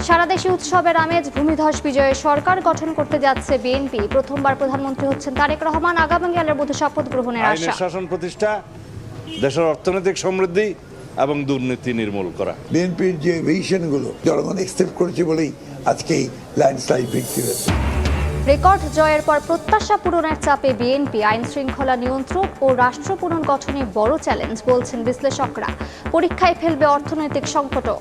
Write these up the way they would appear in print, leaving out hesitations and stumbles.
সারা দেশে উৎসবের আমেজ। ভূমিধস বিজয়ে সরকার গঠন করতে যাচ্ছে বিএনপি। প্রথমবার প্রধানমন্ত্রী হচ্ছেন তারেক রহমান। আগামীকালের মধ্যে শপথ গ্রহণের আশা। আইনের শাসন প্রতিষ্ঠা, দেশের অর্থনৈতিক সমৃদ্ধি এবং দুর্নীতি নির্মূল করা। বিএনপির যে ভিশনগুলো জনগণ অ্যাকসেপ্ট করেছে বলেই আজকে এই ল্যান্ডস্লাইড ভিক্টরি হয়েছে। রেকর্ড জয়ের পর প্রত্যাশা পূরণের চাপে বিএনপি। আইন শৃঙ্খলা নিয়ন্ত্রণ ও রাষ্ট্র পুনর্গঠনে বড় চ্যালেঞ্জ বলছেন বিশ্লেষকরা। পরীক্ষায় ফেলবে অর্থনৈতিক সংকটও।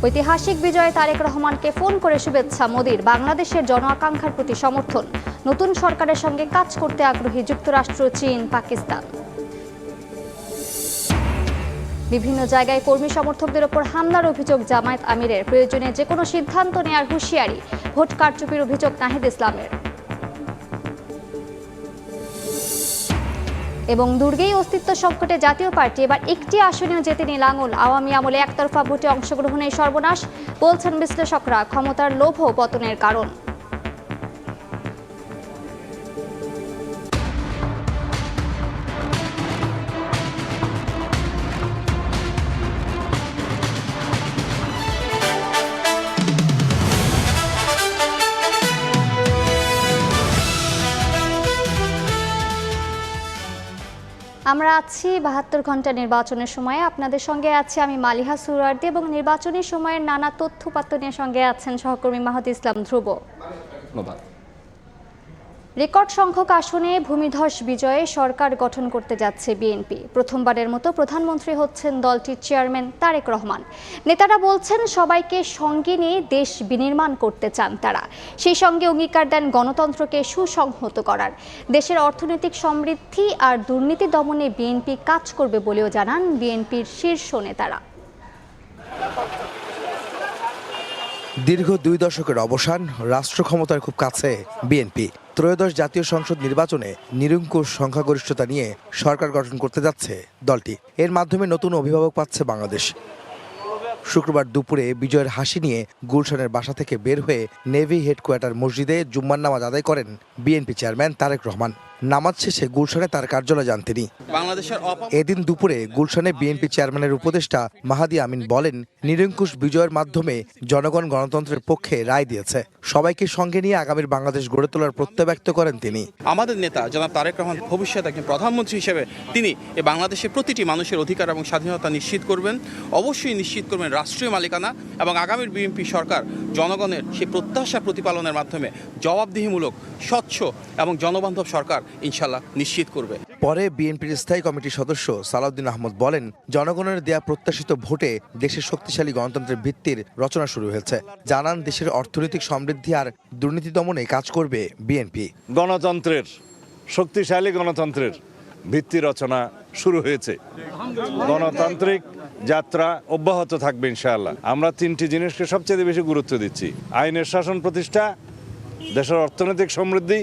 ঐতিহাসিক বিজয়ে তারেক রহমানকে ফোন করে শুভেচ্ছা মোদির। বাংলাদেশের জন আকাঙ্ক্ষার প্রতি সমর্থন। নতুন সরকারের সঙ্গে কাজ করতে আগ্রহী যুক্তরাষ্ট্র, চীন, পাকিস্তান। বিভিন্ন জায়গায় কর্মী সমর্থকদের ওপর হামলার অভিযোগ জামায়াত আমিরের। প্রয়োজনে যে কোনো সিদ্ধান্ত নেয়ার হুঁশিয়ারি। ভোট কারচুপির অভিযোগ নাহিদ ইসলামের। এবং দুর্গেই অস্তিত্ব সংকটে জাতীয় পার্টি। এবার একটি আসনেও জেতেনি লাঙ্গল। আওয়ামী আমলে একতরফা ভোটে অংশগ্রহণের সর্বনাশ বলছেন বিশ্লেষকরা। ক্ষমতার লোভও পতনের কারণ। আমরা আছি ৭২ ঘন্টা নির্বাচনের সময়ে। আপনাদের সঙ্গে আছি আমি মালিহা সুরার্দি এবং নির্বাচনী সময়ের নানা তথ্যপাত্র নিয়ে সঙ্গে আছেন সহকর্মী মাহাদি ইসলাম ধ্রুব। রেকর্ড সংখ্যক আসনে ভূমিধস বিজয়ে সরকার গঠন করতে যাচ্ছে বিএনপি। প্রথমবারের মতো প্রধানমন্ত্রী হচ্ছেন দলটির চেয়ারম্যান তারেক রহমান। নেতারা বলছেন সবাইকে সঙ্গে নিয়ে দেশ বিনির্মাণ করতে চান তারা। সেই সঙ্গে অঙ্গীকার দেন গণতন্ত্রকে সুসংহত করার। দেশের অর্থনৈতিক সমৃদ্ধি আর দুর্নীতি দমনে বিএনপি কাজ করবে বলেও জানান বিএনপির শীর্ষ নেতারা। দীর্ঘ ২ দশকের অবসান, রাষ্ট্র ক্ষমতার খুব কাছে বিএনপি। ত্রয়োদশ জাতীয় সংসদ নির্বাচনে নিরঙ্কুশ সংখ্যাগরিষ্ঠতা নিয়ে সরকার গঠন করতে যাচ্ছে দলটি। এর মাধ্যমে নতুন অভিভাবক পাচ্ছে বাংলাদেশ। শুক্রবার দুপুরে বিজয়ের হাসি নিয়ে গুলশানের বাসা থেকে বের হয়ে নেভি হেডকোয়ার্টার মসজিদে জুম্মার নামাজ আদায় করেন বিএনপি চেয়ারম্যান তারেক রহমান। নামাজ শেষে গুলশানে তার কার্যালয়ে যান তিনি। এদিন দুপুরে গুলশানে বিএনপি চেয়ারম্যানের উপদেষ্টা মাহাদি আমিন বলেন, নিরঙ্কুশ বিজয়ের মাধ্যমে জনগণ গণতন্ত্রের পক্ষে রায় দিয়েছে। সবাইকে সঙ্গে নিয়ে আগামীর বাংলাদেশ গড়ে তোলার প্রত্যয় ব্যক্ত করেন তিনি। আমাদের নেতা জনাব তারেক রহমান ভবিষ্যতে একজন প্রধানমন্ত্রী হিসেবে তিনি এই বাংলাদেশের প্রতিটি মানুষের অধিকার এবং স্বাধীনতা নিশ্চিত করবেন। অবশ্যই নিশ্চিত করবেন রাষ্ট্রীয় মালিকানা এবং আগামীর বিএনপি সরকার জনগণের সেই প্রত্যাশা প্রতিপালনের মাধ্যমে জবাবদিহিমূলক, স্বচ্ছ এবং জনবান্ধব সরকার ইনশাল্লাহ নিশ্চিত করবে। পরে বিএনপির স্থায়ী কমিটির সদস্য সালাউদ্দিন আহমদ বলেন, জনগণের দেয়া প্রত্যাশিত ভোটে দেশের শক্তিশালী গণতন্ত্রের ভিত্তির রচনা শুরু হয়েছে। জানান দেশের অর্থনৈতিক সমৃদ্ধি আর দুর্নীতি দমনে কাজ করবে বিএনপি। গণতন্ত্রের, শক্তিশালী গণতন্ত্রের ভিত্তি রচনা শুরু হয়েছে। গণতান্ত্রিক যাত্রা অব্যাহত থাকবে ইনশাআল্লাহ। আমরা 3টি জিনিসকে সবচেয়ে বেশি গুরুত্ব দিচ্ছি: আইনের শাসন প্রতিষ্ঠা, দেশের অর্থনৈতিক সমৃদ্ধি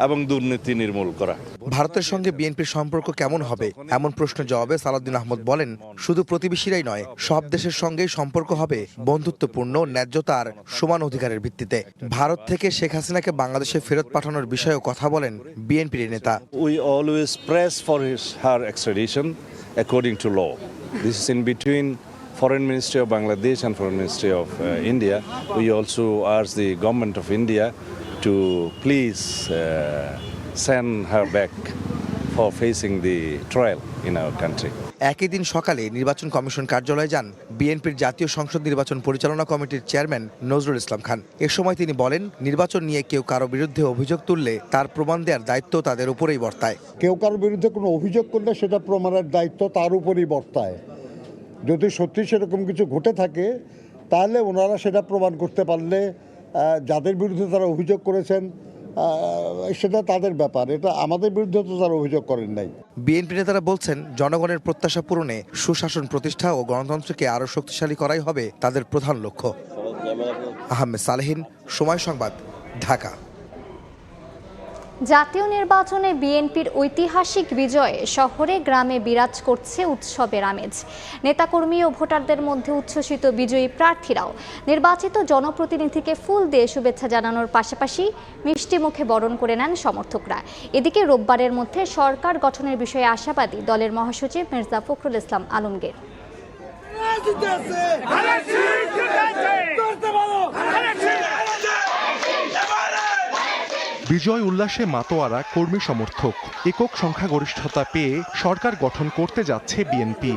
এবং দুর্নীতি নির্মূল করা। ভারতের সঙ্গে বিএনপির সম্পর্ক কেমন হবে এমন প্রশ্নের জবাবে সালাউদ্দিন আহমদ বলেন, শুধু প্রতিবেশীরাই নয়, সব দেশের সঙ্গেই সম্পর্ক হবে বন্ধুত্বপূর্ণ, ন্যায্যতা আর সমান অধিকারের ভিত্তিতে। ভারত থেকে শেখ হাসিনাকে বাংলাদেশে ফেরত পাঠানোর বিষয়েও কথা বলেন বিএনপির নেতা। We always press for her extradition according to law. This is in between Foreign Ministry of Bangladesh and Foreign Ministry of India. We also ask the government of India to please send her back for facing the trial in our country. একই দিন সকালে নির্বাচন commission কার্যালয়ে যান বিএনপির জাতীয় সংসদ নির্বাচন পরিচালনা কমিটির চেয়ারম্যান নজরুল ইসলাম খান। এ সময় তিনি বলেন, নির্বাচন নিয়ে কেউ কারো বিরুদ্ধে অভিযোগ তুললে তার প্রমাণ দেওয়ার দায়িত্ব তাদের উপরেই বর্তায়। কেউ কারো বিরুদ্ধে কোনো অভিযোগ করলে সেটা প্রমাণের দায়িত্ব তার উপরেই বর্তায়। যদি সত্যি সেরকম কিছু ঘটে থাকে তাহলে ওনারা সেটা প্রমাণ করতে পারলে যাদের বিরুদ্ধে তারা অভিযোগ করেছেন সেটা তাদের ব্যাপার। এটা আমাদের বিরুদ্ধে তো তারা অভিযোগ করেন নাই। বিএনপি নেতারা বলছেন, জনগণের প্রত্যাশা পূরণে সুশাসন প্রতিষ্ঠা ও গণতন্ত্রকে আরও শক্তিশালী করাই হবে তাদের প্রধান লক্ষ্য। আহমেদ সালেহিন, সময় সংবাদ, ঢাকা। জাতীয় নির্বাচনে বিএনপির ঐতিহাসিক বিজয়ে শহরে গ্রামে বিরাজ করছে উৎসবের আমেজ। নেতাকর্মী ও ভোটারদের মধ্যে উচ্ছ্বসিত বিজয়ী প্রার্থীরাও নির্বাচিত জনপ্রতিনিধিকে ফুল দিয়ে শুভেচ্ছা জানানোর পাশাপাশি মিষ্টি মুখে বরণ করে নেন সমর্থকরা। এদিকে রোববারের মধ্যে সরকার গঠনের বিষয়ে আশাবাদী দলের মহাসচিব মির্জা ফখরুল ইসলাম আলমগীর। বিজয় উল্লাসে মাতোয়ারা কর্মী সমর্থক। একক সংখ্যাগরিষ্ঠতা পেয়ে সরকার গঠন করতে যাচ্ছে বিএনপি।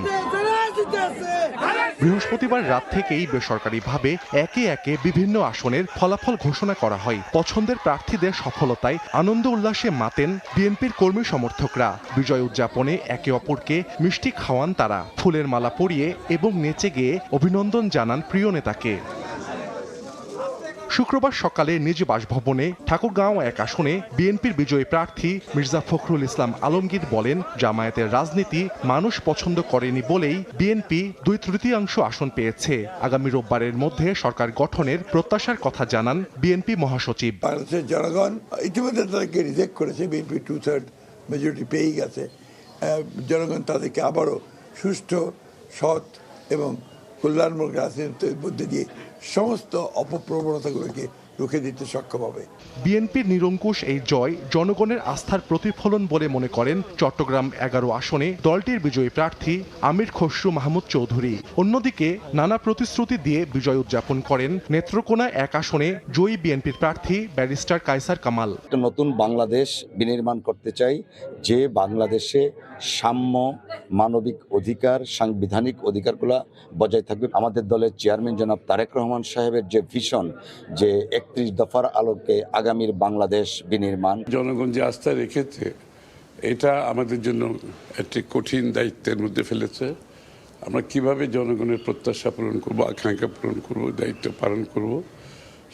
বৃহস্পতিবার রাত থেকেই বেসরকারিভাবে একে একে বিভিন্ন আসনের ফলাফল ঘোষণা করা হয়। পছন্দের প্রার্থীদের সফলতায় আনন্দ উল্লাসে মাতেন বিএনপির কর্মী সমর্থকরা। বিজয় উদযাপনে একে অপরকে মিষ্টি খাওয়ান তারা, ফুলের মালা পরিয়ে এবং নেচে গেয়ে অভিনন্দন জানান প্রিয় নেতাকে। শুক্রবার সকালে নিজ বাসভবনে ঠাকুরগাঁও 1 আসনে বিএনপির বিজয়ী প্রার্থী মির্জা ফখরুল ইসলাম আলমগীর বলেন, জামায়াতের রাজনীতি মানুষ পছন্দ করেনি বলেই বিএনপি 2/3 আসন পেয়েছে। আগামী রোববারের মধ্যে সরকার গঠনের প্রত্যাশার কথা জানান বিএনপি মহাসচিব। বাংলাদেশের জনগণ ইতিমধ্যে তাদেরকে রিজেক্ট করেছে, বিএনপি 2/3 মেজরিটি পেয়েই গেছে। জনগণ তাদেরকে আবারও সুষ্ঠু, সৎ এবং কল্যাণমূলক রাজনীতির মধ্যে দিয়ে সমস্ত অপপ্রবণতাগুলোকে রুখে দিতে সক্ষম হবে। বিএনপির নিরঙ্কুশ এই জয় জনগণের আস্থার প্রতিফলন বলে মনে করেন চট্টগ্রাম 11 আসনে দলটির বিজয়ী প্রার্থী আমির খসরু মাহমুদ চৌধুরী। অন্যদিকে নানা প্রতিশ্রুতি দিয়ে বিজয় উদযাপন করেন নেত্রকোনা 1 আসনে জয়ী বিএনপির প্রার্থী ব্যারিস্টার কায়সার কামাল। একটা নতুন বাংলাদেশ বিনির্মাণ করতে চাই, যে বাংলাদেশে সাম্য, মানবিক অধিকার, সাংবিধানিক অধিকারগুলো বজায় থাকবে। আমাদের দলের চেয়ারম্যান জনাব তারেক রহমান সাহেবের যে ভিশন, যে 31 দফার আলোকে আগামীর বাংলাদেশ বিনির্মাণ, জনগণ যে আস্থা রেখেছে, এটা আমাদের জন্য একটি কঠিন দায়িত্বের মধ্যে ফেলেছে। আমরা কিভাবে জনগণের প্রত্যাশা পূরণ করব, আকাঙ্ক্ষা পূরণ করব, দায়িত্ব পালন করব,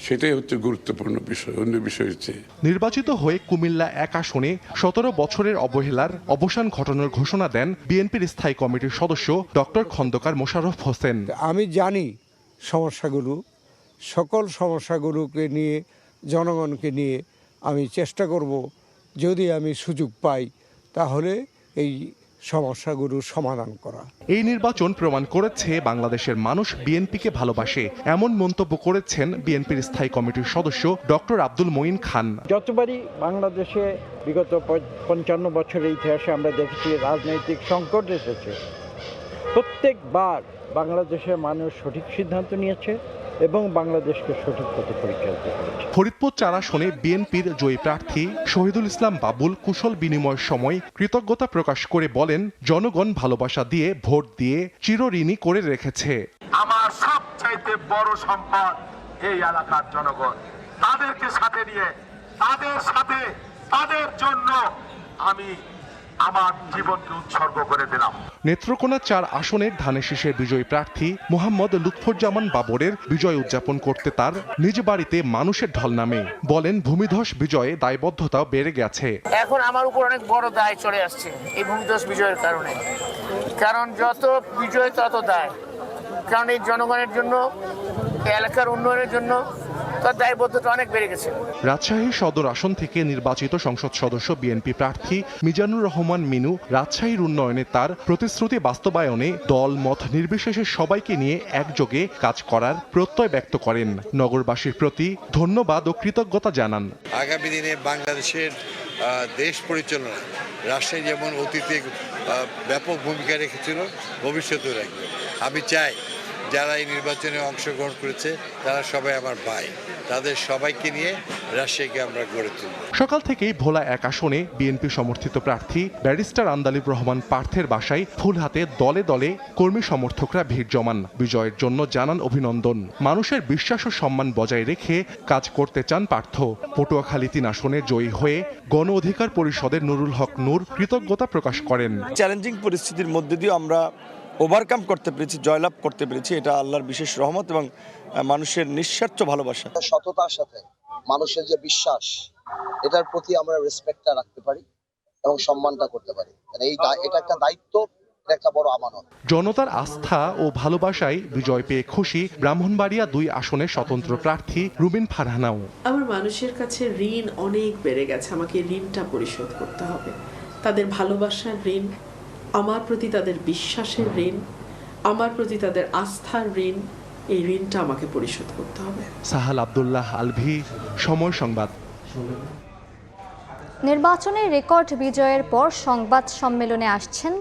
সেটাই হচ্ছে গুরুত্বপূর্ণ বিষয়। অন্য বিষয় হচ্ছে নির্বাচিত হয়ে কুমিল্লা 1 আসনে 17 বছরের অবহেলার অবসান ঘটানোর ঘোষণা দেন বিএনপির স্থায়ী কমিটির সদস্য ডক্টর খন্দকার মোশাররফ হোসেন। আমি জানি সমস্যাগুলো, সকল সমস্যাগুলোকে নিয়ে, জনগণকে নিয়ে আমি চেষ্টা করব, যদি আমি সুযোগ পাই তাহলে এই সমস্যাগুলোর সমাধান করা। এই নির্বাচন প্রমাণ করেছে বাংলাদেশের মানুষ বিএনপিকে ভালোবাসে, এমন মন্তব্য করেছেন বিএনপির স্থায়ী কমিটির সদস্য ডক্টর আব্দুল মঈন খান। যতবারই বাংলাদেশে বিগত 55 বছরের ইতিহাসে আমরা দেখেছি রাজনৈতিক সংকট এসেছে, প্রত্যেকবার বাংলাদেশের মানুষ সঠিক সিদ্ধান্ত নিয়েছে এবং বাংলাদেশকে সঠিক পথে পরিচালিত করেছে। ফরিদপুর 4 আসনে বিএনপির জয়ী প্রার্থী শহীদুল ইসলাম বাবুল কুশল বিনিময়ের সময় কৃতজ্ঞতা প্রকাশ করে বলেন, জনগণ ভালোবাসা দিয়ে ভোট দিয়ে চিরঋণী করে রেখেছে। আমার সবচাইতে বড় সম্পদ এই এলাকার জনগণ। তাদেরকে সাথে নিয়ে, তাদের জন্য আমি আমার জীবনকে উৎসর্গ করে দিলাম। নেত্রকোনা 4 আসনের ধানেশীষের বিজয়ী প্রার্থী মোহাম্মদ লুৎফুজ্জামান বাবরের বিজয় উদযাপন করতে তার নিজ বাড়িতে মানুষের ঢল নামে। বলেন, ভূমিধস বিজয়ে দায়বদ্ধতাও বেড়ে গেছে। এখন আমার উপর অনেক বড় দায় চলে আসছে এই ভূমিধস বিজয়ের কারণে। কারণ যত বিজয় তত দায়, কারণ এই জনগণের জন্য, এলাকার উন্নয়নের জন্য তার দায়বদ্ধতা অনেক বেড়ে গেছে। রাজশাহী সদর আসন থেকে নির্বাচিত সংসদ সদস্য বিএনপি প্রার্থী মিজানুর রহমান মিনু রাজশাহীর উন্নয়নে তার প্রতিশ্রুতি বাস্তবায়নে দল মত নির্বিশেষে সবাইকে নিয়ে একযোগে কাজ করার প্রত্যয় ব্যক্ত করেন। নগরবাসীর প্রতি ধন্যবাদ ও কৃতজ্ঞতা জানান। আগামী দিনে বাংলাদেশের দেশ পরিচালনা রাজশাহী যেমন অতীতে ব্যাপক ভূমিকা রেখেছিল, ভবিষ্যতেও রাখবে। আমি চাই যারা এই নির্বাচনে অংশগ্রহণ করেছে তারা সবাই আমার ভাই, তাদের সবাইকে নিয়ে রাজশাহীকে আমরা গড়ে তুলব। সকাল থেকেই ভোলা 1 আসনে বিএনপি সমর্থিত প্রার্থী ব্যারিস্টার আন্দালিব রহমান পার্থের বাসায় ফুল হাতে দলে দলে কর্মী সমর্থকরা ভিড় জমান। বিজয়ের জন্য জানান অভিনন্দন। মানুষের বিশ্বাস ও সম্মান বজায় রেখে কাজ করতে চান পার্থ। পটুয়াখালী 3 আসনে জয়ী হয়ে গণ অধিকার পরিষদের নুরুল হক নূর কৃতজ্ঞতা প্রকাশ করেন। চ্যালেঞ্জিং পরিস্থিতির মধ্যে দিয়ে আমরা ওভারকাম করতে পেরেছি, জয়লাভ করতে পেরেছি, এটা আল্লাহর বিশেষ রহমত এবং মানুষের নিঃস্বার্থ ভালোবাসা। সততার সাথে মানুষের যে বিশ্বাস, এটার প্রতি আমরা রেসপেক্টটা রাখতে পারি এবং সম্মানটা করতে পারি। এটা একটা দায়িত্ব, এটা একটা বড় আমানত। জনতার আস্থা ও ভালোবাসায় বিজয় পেয়ে খুশি ব্রাহ্মণবাড়িয়া 2 আসনের স্বতন্ত্র প্রার্থী রুবিন ফারহানাও। আমার মানুষের কাছে ঋণ অনেক বেড়ে গেছে, আমাকে ঋণটা পরিশোধ করতে হবে। তাদের ভালোবাসার ঋণ, আমার প্রতি তাদের বিশ্বাসের ঋণ, আমার প্রতি তাদের আস্থার ঋণ, এই ঋণটা আমাকে পরিশোধ করতে হবে। সাহাল আব্দুল্লাহ আলভি, সময় সংবাদ। নির্বাচনে রেকর্ড বিজয়ের পর সংবাদ সম্মেলনে আসছেন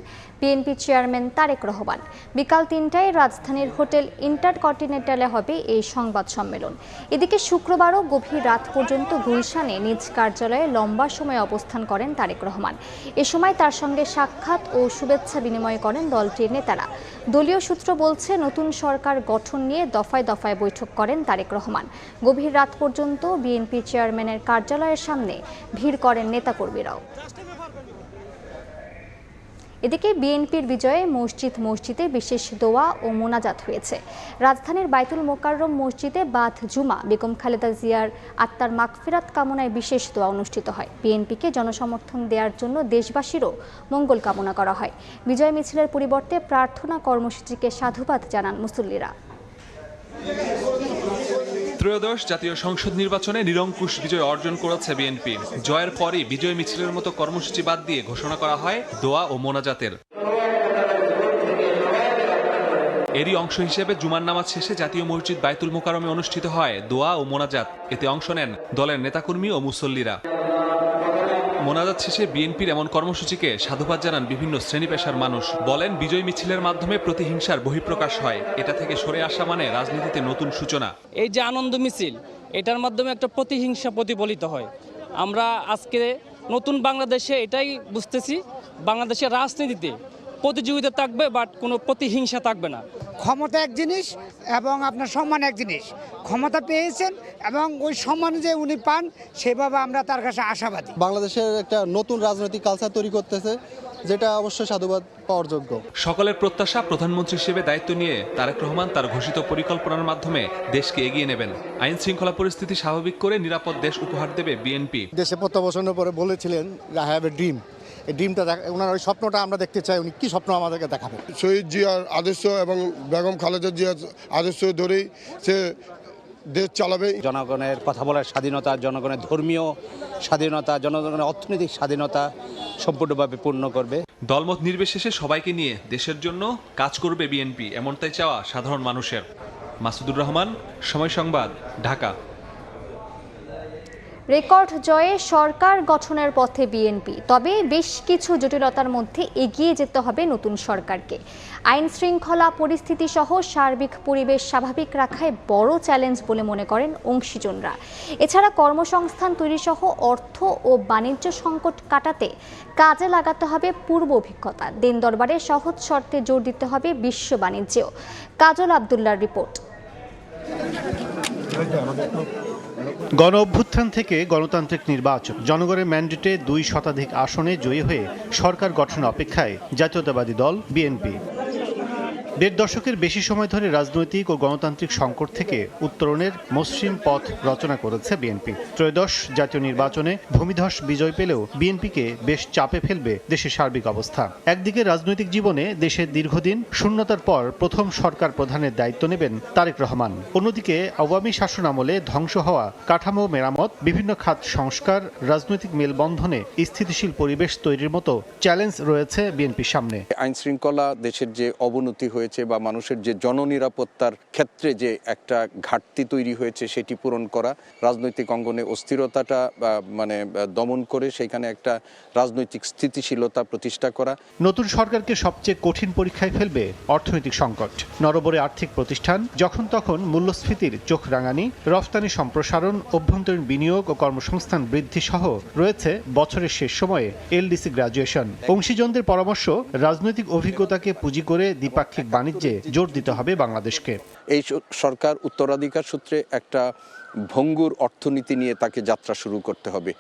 বিএনপি চেয়ারম্যান তারেক রহমান। বিকাল ৩টায় রাজধানীর হোটেল ইন্টারকন্টিনেন্টালে হবে এই সংবাদ সম্মেলন। এদিকে শুক্রবারও গভীর রাত পর্যন্ত গুলশানে নিজ কার্যালয়ে লম্বা সময় অবস্থান করেন তারেক রহমান। এ সময় তার সঙ্গে সাক্ষাৎ ও শুভেচ্ছা বিনিময় করেন দলটির নেতারা। দলীয় সূত্র বলছে, নতুন সরকার গঠন নিয়ে দফায় দফায় বৈঠক করেন তারেক রহমান। গভীর রাত পর্যন্ত বিএনপি চেয়ারম্যানের কার্যালয়ের সামনে ভিড় করেন নেতাকর্মীরাও। এদিকে বিএনপির বিজয়ে মসজিদে বিশেষ দোয়া ও মোনাজাত হয়েছে। রাজধানীর বাইতুল মোকাররম মসজিদে বাদ জুমা বেগম খালেদা জিয়ার আত্মার মাগফিরাত কামনায় বিশেষ দোয়া অনুষ্ঠিত হয়। বিএনপিকে জনসমর্থন দেওয়ার জন্য দেশবাসীরও মঙ্গল কামনা করা হয়। বিজয় মিছিলের পরিবর্তে প্রার্থনা কর্মসূচিকে সাধুবাদ জানান মুসল্লিরা। ত্রয়োদশ জাতীয় সংসদ নির্বাচনে নিরঙ্কুশ বিজয় অর্জন করেছে বিএনপি। জয়ের পরই বিজয় মিছিলের মতো কর্মসূচি বাদ দিয়ে ঘোষণা করা হয় দোয়া ও মোনাজাতের। এরই অংশ হিসেবে জুমার নামাজ শেষে জাতীয় মসজিদ বাইতুল মোকাররমে অনুষ্ঠিত হয় দোয়া ও মোনাজাত। এতে অংশ নেন দলের নেতাকর্মী ও মুসল্লিরা। মোনাজাত শেষে বিএনপির এমন কর্মসূচিকে সাধুবাদ জানান বিভিন্ন শ্রেণী পেশার মানুষ। বলেন, বিজয় মিছিলের মাধ্যমে প্রতিহিংসার বহিঃপ্রকাশ হয়। এটা থেকে সরে আসা মানে রাজনীতিতে নতুন সূচনা। এই যে আনন্দ মিছিল, এটার মাধ্যমে একটা প্রতিহিংসা প্রতিফলিত হয়। আমরা আজকে নতুন বাংলাদেশে এটাই বুঝতেছি, বাংলাদেশের রাজনীতিতে প্রতিযোগিতা থাকবে, বাট কোনো প্রতিহিংসা থাকবে না। ক্ষমতা এক জিনিস এবং আপনার সম্মান এক জিনিস। ক্ষমতা পেয়েছেন এবং ওই সম্মান যে উনি পান, সেভাবে আমরা তার কাছে আশাবাদী। বাংলাদেশের একটা নতুন রাজনৈতিক কালচার তৈরি করতেছে, যেটা অবশ্যই সাধুবাদ পাওয়ার যোগ্য। সকলের প্রত্যাশা, প্রধানমন্ত্রী হিসেবে দায়িত্ব নিয়ে তারেক রহমান তার ঘোষিত পরিকল্পনার মাধ্যমে দেশকে এগিয়ে নেবেন। আইন শৃঙ্খলা পরিস্থিতি স্বাভাবিক করে নিরাপদ দেশ উপহার দেবে বিএনপি। দেশে প্রত্যাবর্তনের পরে বলেছিলেন, আই হ্যাভ এ ড্রিম। এই ড্রিমটা ওনার ওই স্বপ্নটা আমরা দেখতে চাই। উনি কি স্বপ্ন আমাদেরকে দেখাবেন? শহীদ জিয়ার আদর্শ এবং বেগম খালেদা জিয়ার আদর্শ ধরেই সে দেশ চালাবে। জনগণের কথা বলার স্বাধীনতা, জনগণের ধর্মীয় স্বাধীনতা, জনগণের অর্থনৈতিক স্বাধীনতা সম্পূর্ণভাবে পূর্ণ করবে। দলমত নির্বিশেষে সবাইকে নিয়ে দেশের জন্য কাজ করবে বিএনপি, এমনটাই চাওয়া সাধারণ মানুষের। মাসুদুর রহমান, সময় সংবাদ, ঢাকা। রেকর্ড জয়ে সরকার গঠনের পথে বিএনপি, তবে বেশ কিছু জটিলতার মধ্যে এগিয়ে যেতে হবে নতুন সরকারকে। আইন শৃঙ্খলা পরিস্থিতি সহ সার্বিক পরিবেশ স্বাভাবিক রাখায় বড় চ্যালেঞ্জ বলে মনে করেন অংশীজনরা। এছাড়া কর্মসংস্থান তৈরি সহ অর্থ ও বাণিজ্য সংকট কাটাতে কাজে লাগাতে হবে পূর্ব অভিজ্ঞতা। দিন দরবারে সহজ শর্তে জোর দিতে হবে বিশ্ব বাণিজ্যেও। কাজল আব্দুল্লাহর রিপোর্ট। গণ অভ্যুত্থান থেকে গণতান্ত্রিক নির্বাচন, জনগণের ম্যান্ডেটে 2 শতাধিক আসনে জয়ী হয়ে সরকার গঠনের অপেক্ষায় জাতীয়তাবাদী দল বিএনপি। 1.5 দশকের বেশি সময় ধরে রাজনৈতিক ও গণতান্ত্রিক সংকট থেকে উত্তরণের মসৃণ পথ রচনা করেছে বিএনপি। ত্রয়োদশ জাতীয় নির্বাচনে ভূমিধস বিজয় পেলেও বিএনপিকে বেশ চাপে ফেলবে দেশের সার্বিক অবস্থা। একদিকে রাজনৈতিক জীবনে দেশের দীর্ঘদিন শূন্যতার পর প্রথম সরকার প্রধানের দায়িত্ব নেবেন তারেক রহমান। অন্যদিকে আওয়ামী শাসনামলে ধ্বংস হওয়া কাঠামো মেরামত, বিভিন্ন খাত সংস্কার, রাজনৈতিক মেলবন্ধনে স্থিতিশীল পরিবেশ তৈরির মতো চ্যালেঞ্জ রয়েছে বিএনপির সামনে। আইন শৃঙ্খলা, দেশের যে অবনতি হয়েছে বা মানুষের যে জননিরাপত্তার ক্ষেত্রে যে একটা ঘাটতি তৈরি হয়েছে, সেটি পূরণ করা, রাজনৈতিক অঙ্গনে অস্থিরতাটা দমন করে সেখানে একটা রাজনৈতিক স্থিতিশীলতা প্রতিষ্ঠা করা। নতুন সরকারকে সবচেয়ে কঠিন পরীক্ষায় ফেলবে অর্থনৈতিক সংকট। নরবরে আর্থিক প্রতিষ্ঠান, যখন তখন মূল্যস্ফীতির চোখ রাঙানি, রফতানি সম্প্রসারণ, অভ্যন্তরীণ বিনিয়োগ ও কর্মসংস্থান বৃদ্ধি সহ রয়েছে বছরের শেষ সময়ে এলডিসি গ্র্যাজুয়েশন। অংশীজনদের পরামর্শ, রাজনৈতিক অভিজ্ঞতাকে পুঁজি করে দ্বিপাক্ষিক বাণিজ্যে জোর দিতে হবে বাংলাদেশকে। এই সরকার উত্তরাধিকার সূত্রে একটা ভঙ্গুর অর্থনীতি নিয়ে তাকে যাত্রা শুরু করতে হবে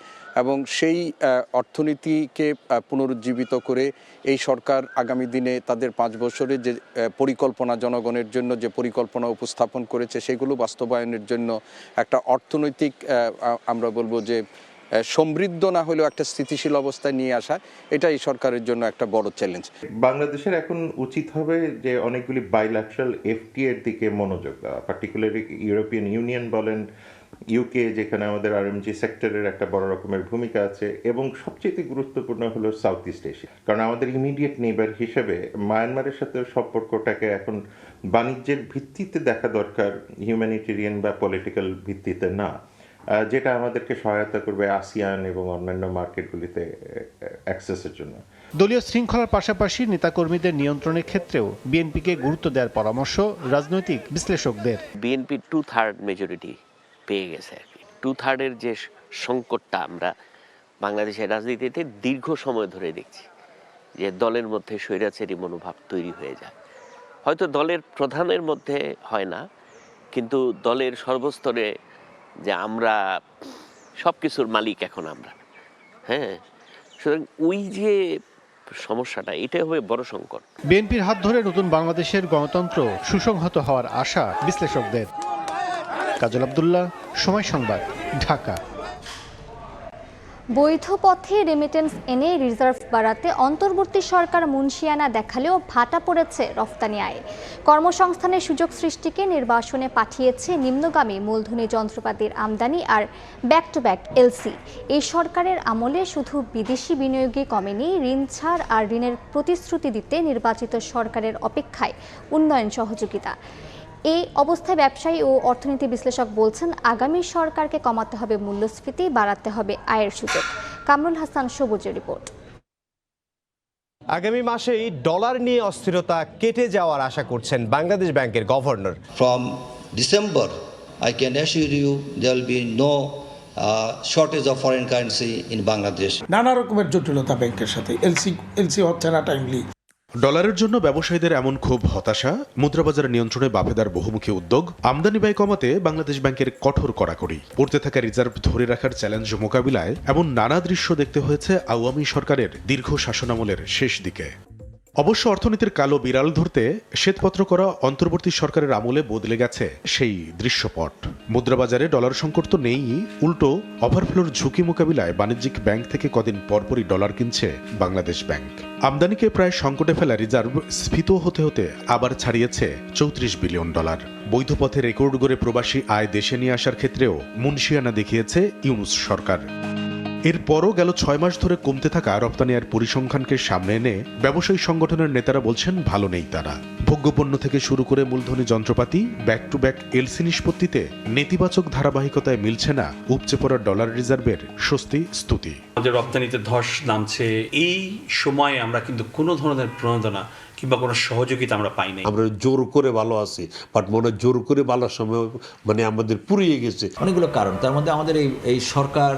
এবং সেই অর্থনীতিকে পুনরুজ্জীবিত করে এই সরকার আগামী দিনে তাদের 5 বছরের যে পরিকল্পনা, জনগণের জন্য যে পরিকল্পনা উপস্থাপন করেছে, সেগুলো বাস্তবায়নের জন্য একটা অর্থনৈতিক আমরা বলবো যে সমৃদ্ধ না হলেও একটা স্থিতিশীল অবস্থায় নিয়ে আসা, এটা এই সরকারের জন্য একটা বড় চ্যালেঞ্জ। বাংলাদেশের এখন উচিত হবে যে অনেকগুলি বাইল্যাটারাল এফটিএ এর দিকে মনোযোগ দেওয়া, পার্টিকুলারলি ইউরোপিয়ান ইউনিয়ন বলেন, ইউকে, যেখানে আমাদের আরএমজি সেক্টরের একটা বড় রকমের ভূমিকা আছে, এবং সবচেয়ে গুরুত্বপূর্ণ হলো সাউথ ইস্ট এশিয়া। কারণ আমাদের ইমিডিয়েট নেইবার হিসেবে মায়ানমারের সাথে সম্পর্কটাকে এখন বাণিজ্যের ভিত্তিতে দেখা দরকার, হিউম্যানিটেরিয়ান বা পলিটিক্যাল ভিত্তিতে না। যেটা আমাদেরকে সহায়তা করবে আসিয়ান এবং অন্যান্য মার্কেটগুলিতে অ্যাক্সেসের জন্য। দলীয় শৃঙ্খলার পাশাপাশি নেতাকর্মীদের নিয়ন্ত্রণের ক্ষেত্রেও বিএনপিকে গুরুত্ব দেওয়ার পরামর্শ রাজনৈতিক বিশ্লেষকদের। বিএনপি 2/3 মেজরিটি পেয়ে গেছে আর কি। 2/3 যে সংকটটা আমরা বাংলাদেশের রাজনীতিতে দীর্ঘ সময় ধরে দেখছি, যে দলের মধ্যে স্বৈরাচারী মনোভাব তৈরি হয়ে যায়। হয়তো দলের প্রধানের মধ্যে হয় না, কিন্তু দলের সর্বস্তরে যে আমরা সব কিছুর মালিক এখন আমরা, হ্যাঁ, সুতরাং ওই যে সমস্যাটা, এটাই হবে বড় সংকট। বিএনপির হাত ধরে নতুন বাংলাদেশের গণতন্ত্র সুসংহত হওয়ার আশা বিশ্লেষকদের। কাজল আব্দুল্লাহ, সময় সংবাদ, ঢাকা। বৈধ পথে রেমিটেন্স এনে রিজার্ভ বাড়াতে অন্তর্বর্তী সরকার মুনশিয়ানা দেখালেও ভাটা পড়েছে রফতানি আয়ে। কর্মসংস্থানের সুযোগ সৃষ্টিকে নির্বাসনে পাঠিয়েছে নিম্নগামী মূলধনী যন্ত্রপাতির আমদানি আর ব্যাক টু ব্যাক এলসি। এই সরকারের আমলে শুধু বিদেশি বিনিয়োগই কমেনি, ঋণ ছাড় আর ঋণের প্রতিশ্রুতি দিতে নির্বাচিত সরকারের অপেক্ষায় উন্নয়ন সহযোগিতা। এই অবস্থায় ব্যবসায়ী ও অর্থনীতি বিশ্লেষক বলছেন, আগামী সরকারকে কমাতে হবে মূল্যস্ফীতি, বাড়াতে হবে আয়ের সুযোগ। কামরুল হাসান সবুজের রিপোর্ট। আগামী মাসেই ডলার নিয়ে অস্থিরতা কেটে যাওয়ার আশা করছেন বাংলাদেশ ব্যাংকের governor. From December, I can assure you there will be no shortage of foreign currency in Bangladesh. নানা রকমের জটিলতা ব্যাংকের সাথে, এলসি হচ্ছে না টাইমলি। ডলারের জন্য ব্যবসায়ীদের এমন ক্ষোভ, হতাশা, মুদ্রাবাজার নিয়ন্ত্রণে বাফেদার বহুমুখী উদ্যোগ, আমদানি ব্যয় কমাতে বাংলাদেশ ব্যাংকের কঠোর কড়াকড়ি, পড়তে থাকা রিজার্ভ ধরে রাখার চ্যালেঞ্জ মোকাবিলায় এমন নানা দৃশ্য দেখতে হয়েছে আওয়ামী সরকারের দীর্ঘ শাসনামলের শেষ দিকে। অবশ্য অর্থনীতির কালো বিড়াল ধরতে শ্বেতপত্র করা অন্তর্বর্তী সরকারের আমলে বদলে গেছে সেই দৃশ্যপট। মুদ্রাবাজারে ডলার সংকট তো নেই, উল্টো ওভারফ্লোর ঝুঁকি মোকাবিলায় বাণিজ্যিক ব্যাংক থেকে কদিন পরপরই ডলার কিনছে বাংলাদেশ ব্যাংক। আমদানিকে প্রায় সংকটে ফেলা রিজার্ভ স্ফীত হতে হতে আবার ছাড়িয়েছে 34 বিলিয়ন ডলার। বৈধ পথে রেকর্ড গড়ে প্রবাসী আয় দেশে নিয়ে আসার ক্ষেত্রেও মুনশিয়ানা দেখিয়েছে ইউনূস সরকার। এরপরও গেল 6 মাস ধরে কমতে থাকা রপ্তানি আর পরিসংখ্যানকে সামনে এনে ব্যবসায়ী সংগঠনের নেতারা বলছেন ভালো নেই তারা। ভোগ্যপণ্য থেকে শুরু করে মূলধনী যন্ত্রপাতি, ব্যাক টু ব্যাক এলসি নিষ্পত্তিতে নেতিবাচক ধারাবাহিকতায় মিলছে না উপচে পড়া ডলার রিজার্ভের স্বস্তি স্তুতি। আমাদের রপ্তানিতে ধস নামছে, এই সময়ে আমরা কিন্তু কোনো ধরনের প্রণোদনা কিংবা কোনো সহযোগিতা আমরা পাই নাই। আমরা জোর করে ভালো আছি, বাট মনে জোর করে ভালোর সময় মানে আমাদের পুড়িয়ে গেছে। অনেকগুলো কারণ, তার মধ্যে আমাদের এই সরকার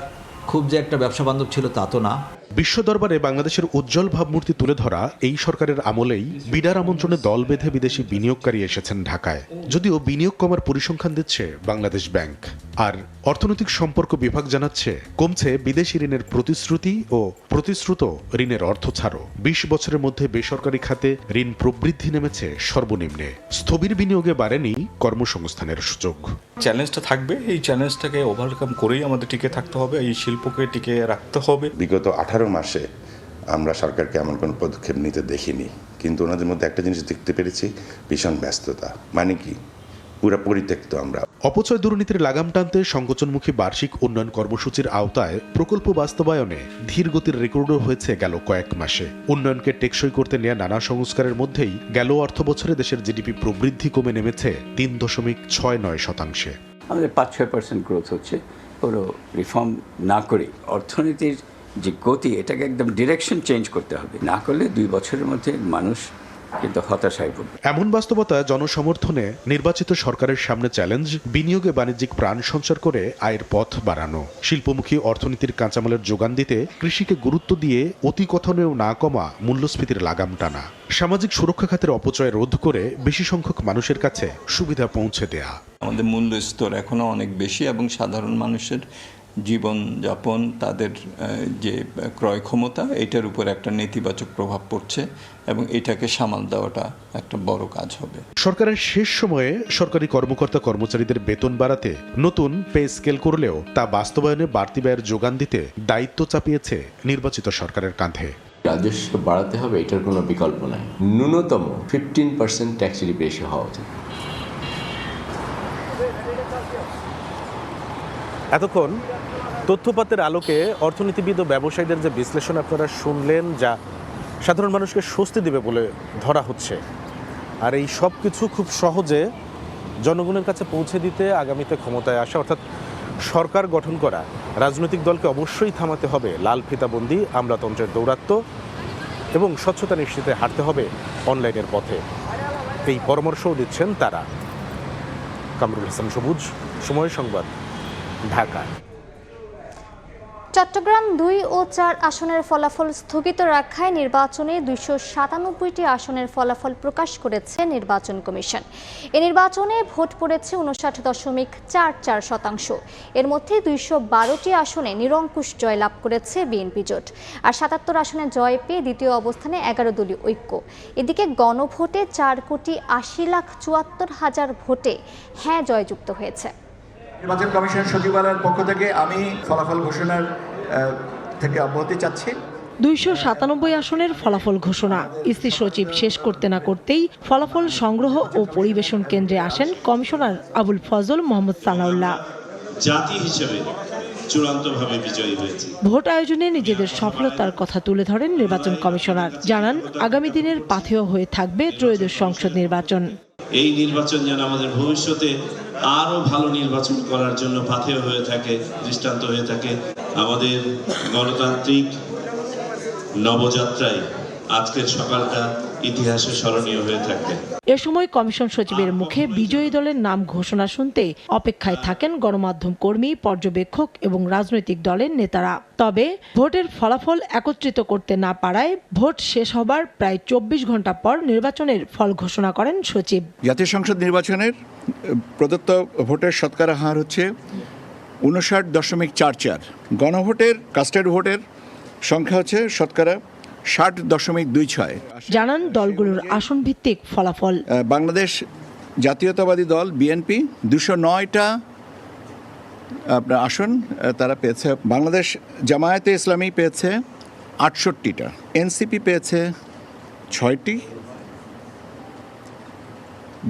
খুব যে একটা ব্যবসা বান্ধব ছিল তা তো না। বিশ্ব দরবারে বাংলাদেশের উজ্জ্বল ভাবমূর্তি তুলে ধরা এই সরকারের আমলেই বিডার আমন্ত্রণে দল বেঁধে বিদেশি বিনিয়োগকারী এসেছেন ঢাকায়। যদিও বিনিয়োগ কমার পরিসংখ্যান দিচ্ছে বাংলাদেশ ব্যাংক, আর অর্থনৈতিক সম্পর্ক বিভাগ জানাচ্ছে কমছে বিদেশি ঋণের প্রতিশ্রুতি ও প্রতিশ্রুত ঋণের অর্থ ছাড়ও। 20 বছরের মধ্যে বেসরকারি খাতে ঋণ প্রবৃদ্ধি নেমেছে সর্বনিম্নে। স্থবির বিনিয়োগে বাড়েনি কর্মসংস্থানের সুযোগ। চ্যালেঞ্জটা থাকবে, এই চ্যালেঞ্জটাকে ওভারকাম করেই আমাদের টিকে থাকতে হবে, এই শিল্পকে টিকে রাখতে হবে। বিগত 18 মাসে আমরা সরকারকে এমন কোনো পদক্ষেপ নিতে দেখিনি, কিন্তু ওনাদের মধ্যে একটা জিনিস দেখতে পেরেছি, ভীষণ ব্যস্ততা। মানে কি, পুরো পরিত্যক্ত আমরা। অপচয় দুর্নীতির লাগাম টানতে সংকোচনমুখী বার্ষিক উন্নয়ন কর্মসূচির আওতায় প্রকল্প বাস্তবায়নে ধীর গতির রেকর্ডও হয়েছে গেল কয়েক মাসে। উন্নয়নকে টেকসই করতে নেওয়া নানা সংস্কারের মধ্যেই গেল অর্থ বছরে দেশের জিডিপি প্রবৃদ্ধি কমে নেমেছে 3.69%। আমাদের 5-6% গ্রোথ হচ্ছে। পুরো রিফর্ম না করে অর্থনীতির যে গতি, এটাকে একদম ডিরেকশন চেঞ্জ করতে হবে, না করলে 2 বছরের মধ্যে মানুষ কিন্তু হতাশায় পড়বে। এমন বাস্তবতা জনসমর্থনে নির্বাচিত সরকারের সামনে চ্যালেঞ্জ, বিনিয়োগে বাণিজ্যিক প্রাণ সঞ্চার করে আয়ের পথ বাড়ানো, শিল্পমুখী অর্থনীতির কাঁচামালের যোগান দিতে কৃষিকে গুরুত্ব দিয়ে অতি কথনেও না কমা মূল্যস্ফীতির লাগাম টানা, সামাজিক সুরক্ষা খাতের অপচয় রোধ করে বেশি সংখ্যক মানুষের কাছে সুবিধা পৌঁছে দেয়া। আমাদের মূল্য স্তর এখনো অনেক বেশি এবং সাধারণ মানুষের জীবনযাপন, তাদের যে ক্রয় ক্ষমতা, এটার উপর একটা নেতিবাচক প্রভাব পড়ছে এবং এটাকে সামাল দেওয়াটা একটা বড় কাজ হবে। সরকারের শেষ সময়ে সরকারি কর্মকর্তা কর্মচারীদের বেতন বাড়াতে নতুন পে স্কেল করলেও তা বাস্তবায়নে বাড়তি ব্যয়ের যোগান দিতে দায়িত্ব চাপিয়েছে নির্বাচিত সরকারের কাঁধে। রাজস্ব বাড়াতে হবে, এটার কোনো বিকল্প নাই। ন্যূনতম 15% ট্যাক্স রিলিফ রেশিও হওয়া উচিত। এতক্ষণ তথ্যপাতের আলোকে অর্থনীতিবিদ ও ব্যবসায়ীদের যে বিশ্লেষণ আপনারা শুনলেন, যা সাধারণ মানুষকে স্বস্তি দেবে বলে ধরা হচ্ছে, আর এই সব কিছু খুব সহজে জনগণের কাছে পৌঁছে দিতে আগামীতে ক্ষমতায় আসা অর্থাৎ সরকার গঠন করা রাজনৈতিক দলকে অবশ্যই থামাতে হবে লাল ফিতাবন্দি আমলাতন্ত্রের দৌরাত্ম্য এবং স্বচ্ছতা নিশ্চিতে হাঁটতে হবে অনলাইনের পথে। এই পরামর্শও দিচ্ছেন তারা। কামরুল হাসান সবুজ, সময় সংবাদ, ঢাকা। চট্টগ্রাম 2 ও 4 আসনের ফলাফল স্থগিত রাখায় নির্বাচনে 297টি আসনের ফলাফল প্রকাশ করেছে নির্বাচন কমিশন। এই নির্বাচনে ভোট পড়েছে 59.44%। এর মধ্যে 212টি আসনে নিরঙ্কুশ জয়লাভ করেছে বিএনপি জোট, আর 77 আসনে জয় পেয়ে দ্বিতীয় অবস্থানে 11 দলীয় ঐক্য। এদিকে গণভোটে 4,74,74,000 ভোটে হ্যাঁ জয়যুক্ত হয়েছে। নির্বাচন কমিশন সচিবালয়ের পক্ষ থেকে আমি ফলাফল ঘোষণার থেকে অব্যাহতি চাচ্ছি। 297 আসনের ফলাফল ঘোষণা। ইসি সচিব শেষ করতে না করতেই ফলাফল সংগ্রহ ও পরিবেশন কেন্দ্রে আসেন কমিশনার আবুল ফজল মোহাম্মদ সানাউল্লাহ। জাতি হিসেবে চূড়ান্তভাবে বিজয়ী হয়েছে। ভোট আয়োজনে নিজেদের সফলতার কথা তুলে ধরেন নির্বাচন কমিশনার। জানান আগামী দিনের পাথেয় হয়ে থাকবে ত্রয়োদশ সংসদ নির্বাচন। এই নির্বাচন যেন আমাদের ভবিষ্যতে আরো ভালো নির্বাচন করার জন্য পাথেয় হয়ে থাকে, দৃষ্টান্ত হয়ে থাকে। আমাদের গণতান্ত্রিক নবযাত্রায় আজকের সকালটা ইতিহাসে স্মরণীয় হয়ে থাকবে। এ সময় কমিশন সচিবের মুখে বিজয়ী দলের নাম ঘোষণা শুনতে অপেক্ষায় থাকেন গণমাধ্যম কর্মী, পর্যবেক্ষক এবং রাজনৈতিক দলের নেতারা। তবে ভোটের ফলাফল একত্রিত করতে না পারায় ভোট শেষ হবার প্রায় 24 ঘন্টা পর নির্বাচনের ফল ঘোষণা করেন সচিব। জাতীয় সংসদ নির্বাচনের প্রদত্ত ভোটের শতকরা হার হচ্ছে 59.44। গণভোটের কাস্টেড ভোটের সংখ্যা হচ্ছে শতকরা 60.26। জানান দলগুলোর আসন ভিত্তিক ফলাফল। বাংলাদেশ জাতীয়তাবাদী দল বিএনপি 209টা আসন তারা পেয়েছে। বাংলাদেশ জামায়াতে ইসলামী পেয়েছে 68টা, এনসিপি পেয়েছে 6টি,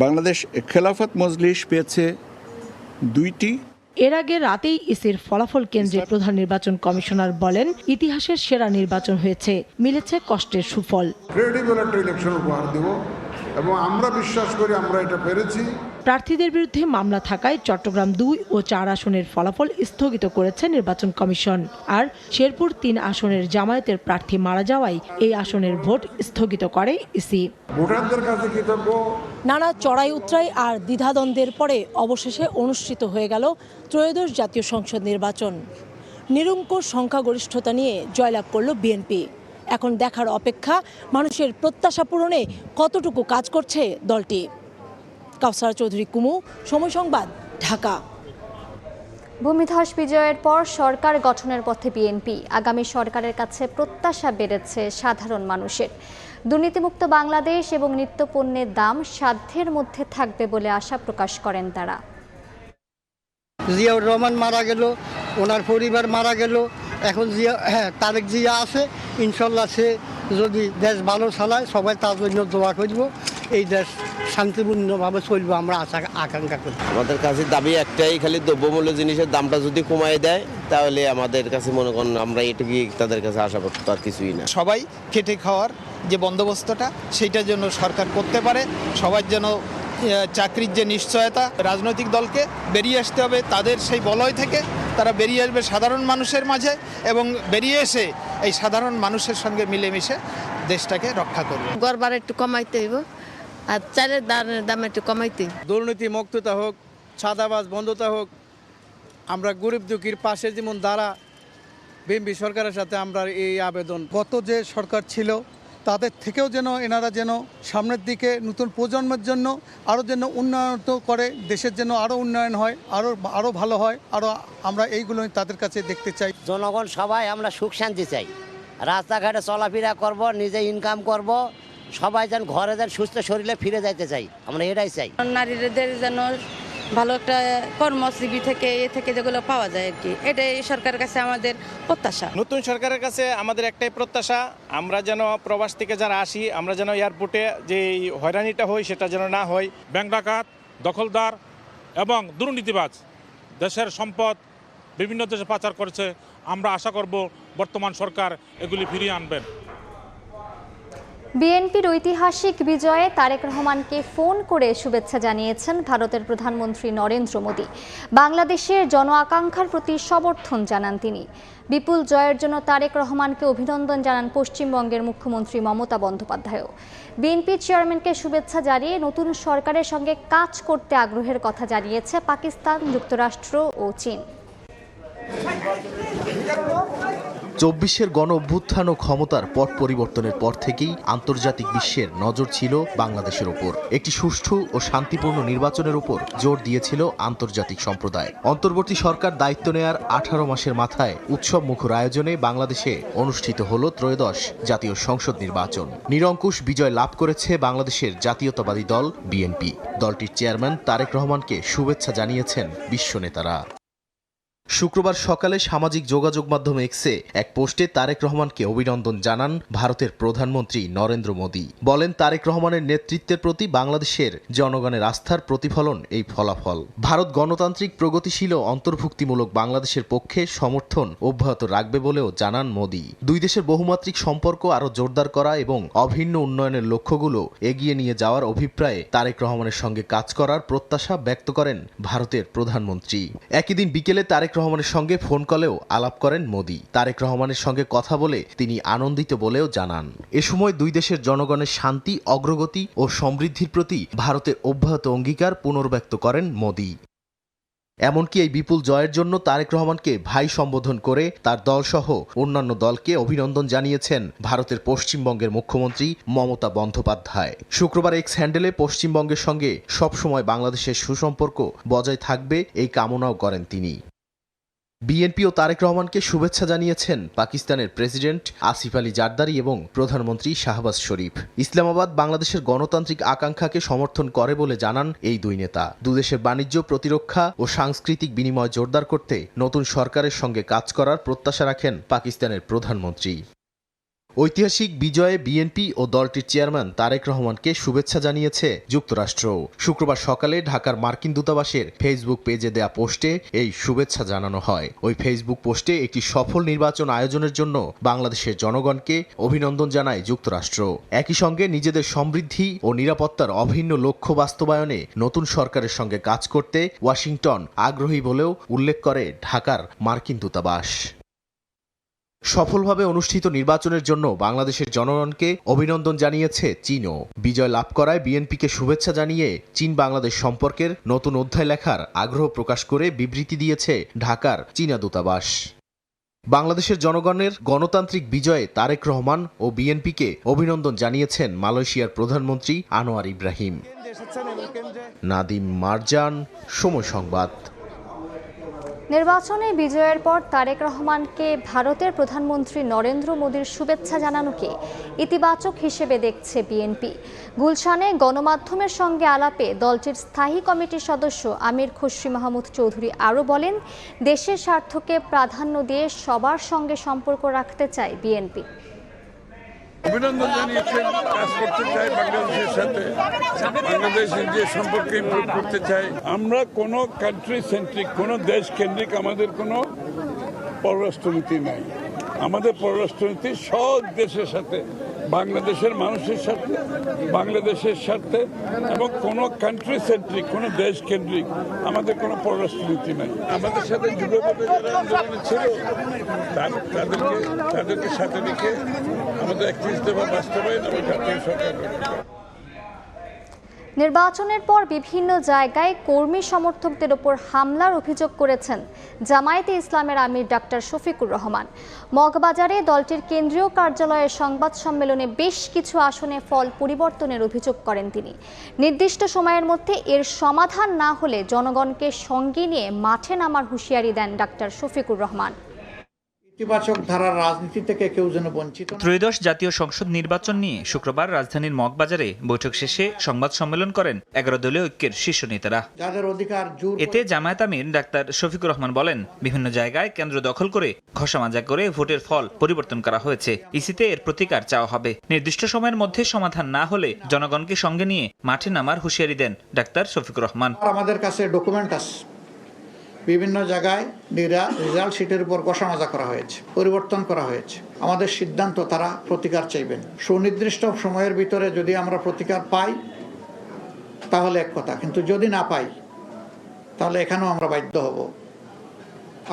বাংলাদেশ খেলাফত মজলিস পেয়েছে 2টি। এর আগে রাতেই ইসির ফলাফল কেন্দ্রে প্রধান নির্বাচন কমিশনার বলেন, ইতিহাসের সেরা নির্বাচন হয়েছে, মিলেছে কষ্টের সুফল। ক্রেডিবল একটা ইলেকশন উপহার দেব এবং আমরা বিশ্বাস করি আমরা এটা পেরেছি। প্রার্থীদের বিরুদ্ধে মামলা থাকায় চট্টগ্রাম 2 ও 4 আসনের ফলাফল স্থগিত করেছে নির্বাচন কমিশন। আর শেরপুর 3 আসনের জামায়াতের প্রার্থী মারা যাওয়ায় এই আসনের ভোট স্থগিত করে ইসি। ভোটারদের কাছে কৃতজ্ঞ। নানা চড়াই উতরাই আর দ্বিধাদ্বন্দ্বের পরে অবশেষে অনুষ্ঠিত হয়ে গেল ত্রয়োদশ জাতীয় সংসদ নির্বাচন। নিরঙ্কুশ সংখ্যাগরিষ্ঠতা নিয়ে জয়লাভ করল বিএনপি। এখন দেখার অপেক্ষা মানুষের প্রত্যাশা পূরণে কতটুকু কাজ করছে দলটি। কাউসার চৌধুরী কুমু, সময় সংবাদ, ঢাকা। ভূমিধস বিজয়ের পর সরকার গঠনের পথে বিএনপি। আগামী সরকারের কাছে প্রত্যাশা বেড়েছে সাধারণ মানুষের। দুর্নীতিমুক্ত বাংলাদেশ এবং নিত্যপণ্যের দাম সাধ্যের মধ্যে থাকবে বলে আশা প্রকাশ করেন তারা। জিয়াউর রহমান মারা গেল, ওনার পরিবার মারা গেল, এখন তারেক জিয়া আছে। ইনশাল্লাহ সে যদি দেশ ভালো চালায় সবাই তার জন্য দোয়া করব, এই দেশ শান্তিপূর্ণভাবে চলবে আমরা আকাঙ্ক্ষা করি। আমাদের কাছে দাবি একটাই, খালি দ্রব্যমূল্য জিনিসের দামটা যদি কমায় দেয় তাহলে আমাদের কাছে মনে করেন আমরা এটুকুই তাদের কাছে আশা করতে, আর কিছুই না। সবাই খেটে খাওয়ার যে বন্দোবস্তটা সেইটার জন্য সরকার করতে পারে, সবার যেন চাকরির যে নিশ্চয়তা, রাজনৈতিক দলকে বেরিয়ে আসতে হবে তাদের সেই বলয় থেকে, তারা বেরিয়ে আসবে সাধারণ মানুষের মাঝে এবং বেরিয়ে এসে এই সাধারণ মানুষের সঙ্গে মিলেমিশে দেশটাকে রক্ষা করবে। গড় একটু কমাইতে হইব আর চালের দাম একটু কমাইতে। দুর্নীতি মুক্ততা হোক, ছাদাবাজ বন্ধতা হোক, আমরা গরিব দুঃখীর পাশে যেমন দাঁড়া বিএনপি সরকারের সাথে আমরা এই আবেদন। গত যে সরকার ছিল তাদের থেকেও যেন এনারা যেন সামনের দিকে নতুন প্রজন্মের জন্য আরও যেন উন্নয়ন করে, দেশের জন্য আরও উন্নয়ন হয়, আরও ভালো হয়, আরও আমরা এইগুলো তাদের কাছে দেখতে চাই। জনগণ সবাই আমরা সুখ শান্তি চাই, রাস্তাঘাটে চলাফেরা করব, নিজে ইনকাম করব, সবাই যেন ঘরে যেন সুস্থ শরীরে ফিরে যাইতে চাই, আমরা এটাই চাই। নারীদের যেন ভালো একটা কর্মজীবী থেকে যেগুলো পাওয়া যায় আর কি, এটাই সরকারের কাছে আমাদের প্রত্যাশা। নতুন সরকারের কাছে আমাদের একটাই প্রত্যাশা, আমরা যেন প্রবাস থেকে যারা আসি আমরা যেন এয়ারপোর্টে যে হয়রানিটা হয় সেটা যেন না হয়। ব্যাংক ডাকাত, দখলদার এবং দুর্নীতিবাজ দেশের সম্পদ বিভিন্ন দেশে পাচার করেছে, আমরা আশা করব বর্তমান সরকার এগুলি ফিরিয়ে আনবেন। বিএনপির ঐতিহাসিক বিজয়ে তারেক রহমানকে ফোন করে শুভেচ্ছা জানিয়েছেন ভারতের প্রধানমন্ত্রী নরেন্দ্র মোদী। বাংলাদেশের জন আকাঙ্ক্ষার প্রতি সমর্থন জানান তিনি। বিপুল জয়ের জন্য তারেক রহমানকে অভিনন্দন জানান পশ্চিমবঙ্গের মুখ্যমন্ত্রী মমতা বন্দ্যোপাধ্যায়ও। বিএনপি চেয়ারম্যানকে শুভেচ্ছা জানিয়ে নতুন সরকারের সঙ্গে কাজ করতে আগ্রহের কথা জানিয়েছে পাকিস্তান, যুক্তরাষ্ট্র ও চীন। ২৪-এর গণ অভ্যুত্থান ও ক্ষমতার পট পরিবর্তনের পর থেকেই আন্তর্জাতিক বিশ্বের নজর ছিল বাংলাদেশের ওপর। একটি সুষ্ঠু ও শান্তিপূর্ণ নির্বাচনের উপর জোর দিয়েছিল আন্তর্জাতিক সম্প্রদায়। অন্তর্বর্তী সরকার দায়িত্ব নেয়ার 18 মাসের মাথায় উৎসব মুখর আয়োজনে বাংলাদেশে অনুষ্ঠিত হল ত্রয়োদশ জাতীয় সংসদ নির্বাচন। নিরঙ্কুশ বিজয় লাভ করেছে বাংলাদেশের জাতীয়তাবাদী দল বিএনপি। দলটির চেয়ারম্যান তারেক রহমানকে শুভেচ্ছা জানিয়েছেন বিশ্ব নেতারা। শুক্রবার সকালে সামাজিক যোগাযোগ মাধ্যম এক্সে এক পোস্টে তারেক রহমানকে অভিনন্দন জানান ভারতের প্রধানমন্ত্রী নরেন্দ্র মোদী। বলেন, তারেক রহমানের নেতৃত্বের প্রতি বাংলাদেশের জনগণের আস্থার প্রতিফলন এই ফলাফল। ভারত গণতান্ত্রিক, প্রগতিশীল ও অন্তর্ভুক্তিমূলক বাংলাদেশের পক্ষে সমর্থন অব্যাহত রাখবে বলেও জানান মোদী। দুই দেশের বহুমাত্রিক সম্পর্ক আরও জোরদার করা এবং অভিন্ন উন্নয়নের লক্ষ্যগুলো এগিয়ে নিয়ে যাওয়ার অভিপ্রায়ে তারেক রহমানের সঙ্গে কাজ করার প্রত্যাশা ব্যক্ত করেন ভারতের প্রধানমন্ত্রী। একই দিন বিকেলে তারেক রহমানের সঙ্গে ফোন কলেও আলাপ করেন মোদী। তারেক রহমানের সঙ্গে কথা বলে তিনি আনন্দিত বলেও জানান। এ সময় দুই দেশের জনগণের শান্তি, অগ্রগতি ও সমৃদ্ধির প্রতি ভারতের অব্যাহত অঙ্গীকার পুনর্ব্যক্ত করেন মোদী। এমনকি এই বিপুল জয়ের জন্য তারেক রহমানকে ভাই সম্বোধন করে তার দলসহ অন্যান্য দলকে অভিনন্দন জানিয়েছেন ভারতের পশ্চিমবঙ্গের মুখ্যমন্ত্রী মমতা বন্দ্যোপাধ্যায়। শুক্রবার এক্স হ্যান্ডেলে পশ্চিমবঙ্গের সঙ্গে সবসময় বাংলাদেশের সুসম্পর্ক বজায় থাকবে এই কামনাও করেন তিনি। বিএনপি ও তারেক রহমানকে শুভেচ্ছা জানিয়েছেন পাকিস্তানের প্রেসিডেন্ট আসিফ আলী জারদারি এবং প্রধানমন্ত্রী শাহবাজ শরীফ। ইসলামাবাদ বাংলাদেশের গণতান্ত্রিক আকাঙ্ক্ষাকে সমর্থন করে বলে জানান এই দুই নেতা। দুদেশের বাণিজ্য, প্রতিরক্ষা ও সাংস্কৃতিক বিনিময় জোরদার করতে নতুন সরকারের সঙ্গে কাজ করার প্রত্যাশা রাখেন পাকিস্তানের প্রধানমন্ত্রী। ঐতিহাসিক বিজয়ে বিএনপি ও দলটির চেয়ারম্যান তারেক রহমানকে শুভেচ্ছা জানিয়েছে যুক্তরাষ্ট্র। শুক্রবার সকালে ঢাকার মার্কিন দূতাবাসের ফেসবুক পেজে দেয়া পোস্টে এই শুভেচ্ছা জানানো হয়। ওই ফেসবুক পোস্টে একটি সফল নির্বাচন আয়োজনের জন্য বাংলাদেশের জনগণকে অভিনন্দন জানায় যুক্তরাষ্ট্র। একই সঙ্গে নিজেদের সমৃদ্ধি ও নিরাপত্তার অভিন্ন লক্ষ্য বাস্তবায়নে নতুন সরকারের সঙ্গে কাজ করতে ওয়াশিংটন আগ্রহী বলেও উল্লেখ করে ঢাকার মার্কিন দূতাবাস। সফলভাবে অনুষ্ঠিত নির্বাচনের জন্য বাংলাদেশের জনগণকে অভিনন্দন জানিয়েছে চীনও। বিজয় লাভ করায় বিএনপিকে শুভেচ্ছা জানিয়ে চীন বাংলাদেশ সম্পর্কের নতুন অধ্যায় লেখার আগ্রহ প্রকাশ করে বিবৃতি দিয়েছে ঢাকার চীনা দূতাবাস। বাংলাদেশের জনগণের গণতান্ত্রিক বিজয়ে তারেক রহমান ও বিএনপিকে অভিনন্দন জানিয়েছেন মালয়েশিয়ার প্রধানমন্ত্রী আনোয়ার ইব্রাহিম। নাদিম মারজান, সময় সংবাদ। নির্বাচনে বিজয়ের পর তারেক রহমানকে ভারতের প্রধানমন্ত্রী নরেন্দ্র মোদীর শুভেচ্ছা জানানোকে ইতিবাচক হিসেবে দেখছে বিএনপি। গুলশানে গণমাধ্যমের সঙ্গে আলাপে দলটির স্থায়ী কমিটির সদস্য আমির খসরু মাহমুদ চৌধুরী আরও বলেন, দেশের স্বার্থকে প্রাধান্য দিয়ে সবার সঙ্গে সম্পর্ক রাখতে চায় বিএনপি। অভিনন্দন জানিয়েছেন, কাজ করতে চাই বাংলাদেশের সাথে, বাংলাদেশের যে সম্পর্ক ইমপ্রুভ করতে চাই। আমরা কোনো কান্ট্রি সেন্ট্রিক, কোনো দেশ কেন্দ্রিক আমাদের কোনো পররাষ্ট্রনীতি নাই। আমাদের পররাষ্ট্রনীতি সব দেশের সাথে, বাংলাদেশের মানুষের সাথে, বাংলাদেশের স্বার্থে, এবং কোনো কান্ট্রি সেন্ট্রিক, কোনো দেশ কেন্দ্রিক আমাদের কোনো পররাষ্ট্রনীতি নাই। আমাদের সাথে যুগপথে যারা আন্দোলনে ছিল তাদেরকে সাথে রেখে আমাদের 31 দফা বাস্তবায়ন এবং জাতীয় সরকার। নির্বাচনের পর বিভিন্ন জায়গায় কর্মী সমর্থকদের ওপর হামলার অভিযোগ করেছেন জামায়াতে ইসলামের আমির ডাক্তার শফিকুর রহমান। মগবাজারে দলটির কেন্দ্রীয় কার্যালয়ের সংবাদ সম্মেলনে বেশ কিছু আসনে ফল পরিবর্তনের অভিযোগ করেন তিনি। নির্দিষ্ট সময়ের মধ্যে এর সমাধান না হলে জনগণকে সঙ্গে নিয়ে মাঠে নামার হুঁশিয়ারি দেন ডাক্তার শফিকুর রহমান। ইতিবাচক ধারার রাজনীতি থেকে কেউ যেন বঞ্চিত। ত্রয়োদশ জাতীয় সংসদ নির্বাচন নিয়ে শুক্রবার রাজধানীর মগবাজারে বৈঠক শেষে সংবাদ সম্মেলন করেন 11 দলীয় ঐক্যের শীর্ষ নেতারা। যাদের অধিকার জোর এতে জামায়াত আমির ডাক্তার শফিকুর রহমান বলেন, বিভিন্ন জায়গায় কেন্দ্র দখল করে ঘষামাজা করে ভোটের ফল পরিবর্তন করা হয়েছে। ইসিতে এর প্রতিকার চাওয়া হবে। নির্দিষ্ট সময়ের মধ্যে সমাধান না হলে জনগণকে সঙ্গে নিয়ে মাঠে নামার হুঁশিয়ারি দেন ডাক্তার শফিকুর রহমান। আমাদের কাছে ডকুমেন্ট আছে বিভিন্ন জায়গায় রেজাল্ট শিটের উপর কষামাজা করা হয়েছে, পরিবর্তন করা হয়েছে। আমাদের সিদ্ধান্ত তারা প্রতিকার চাইবেন। সুনির্দিষ্ট সময়ের ভিতরে যদি আমরা প্রতিকার পাই তাহলে এক কথা, কিন্তু যদি না পাই তাহলে এখানেও আমরা বাধ্য হব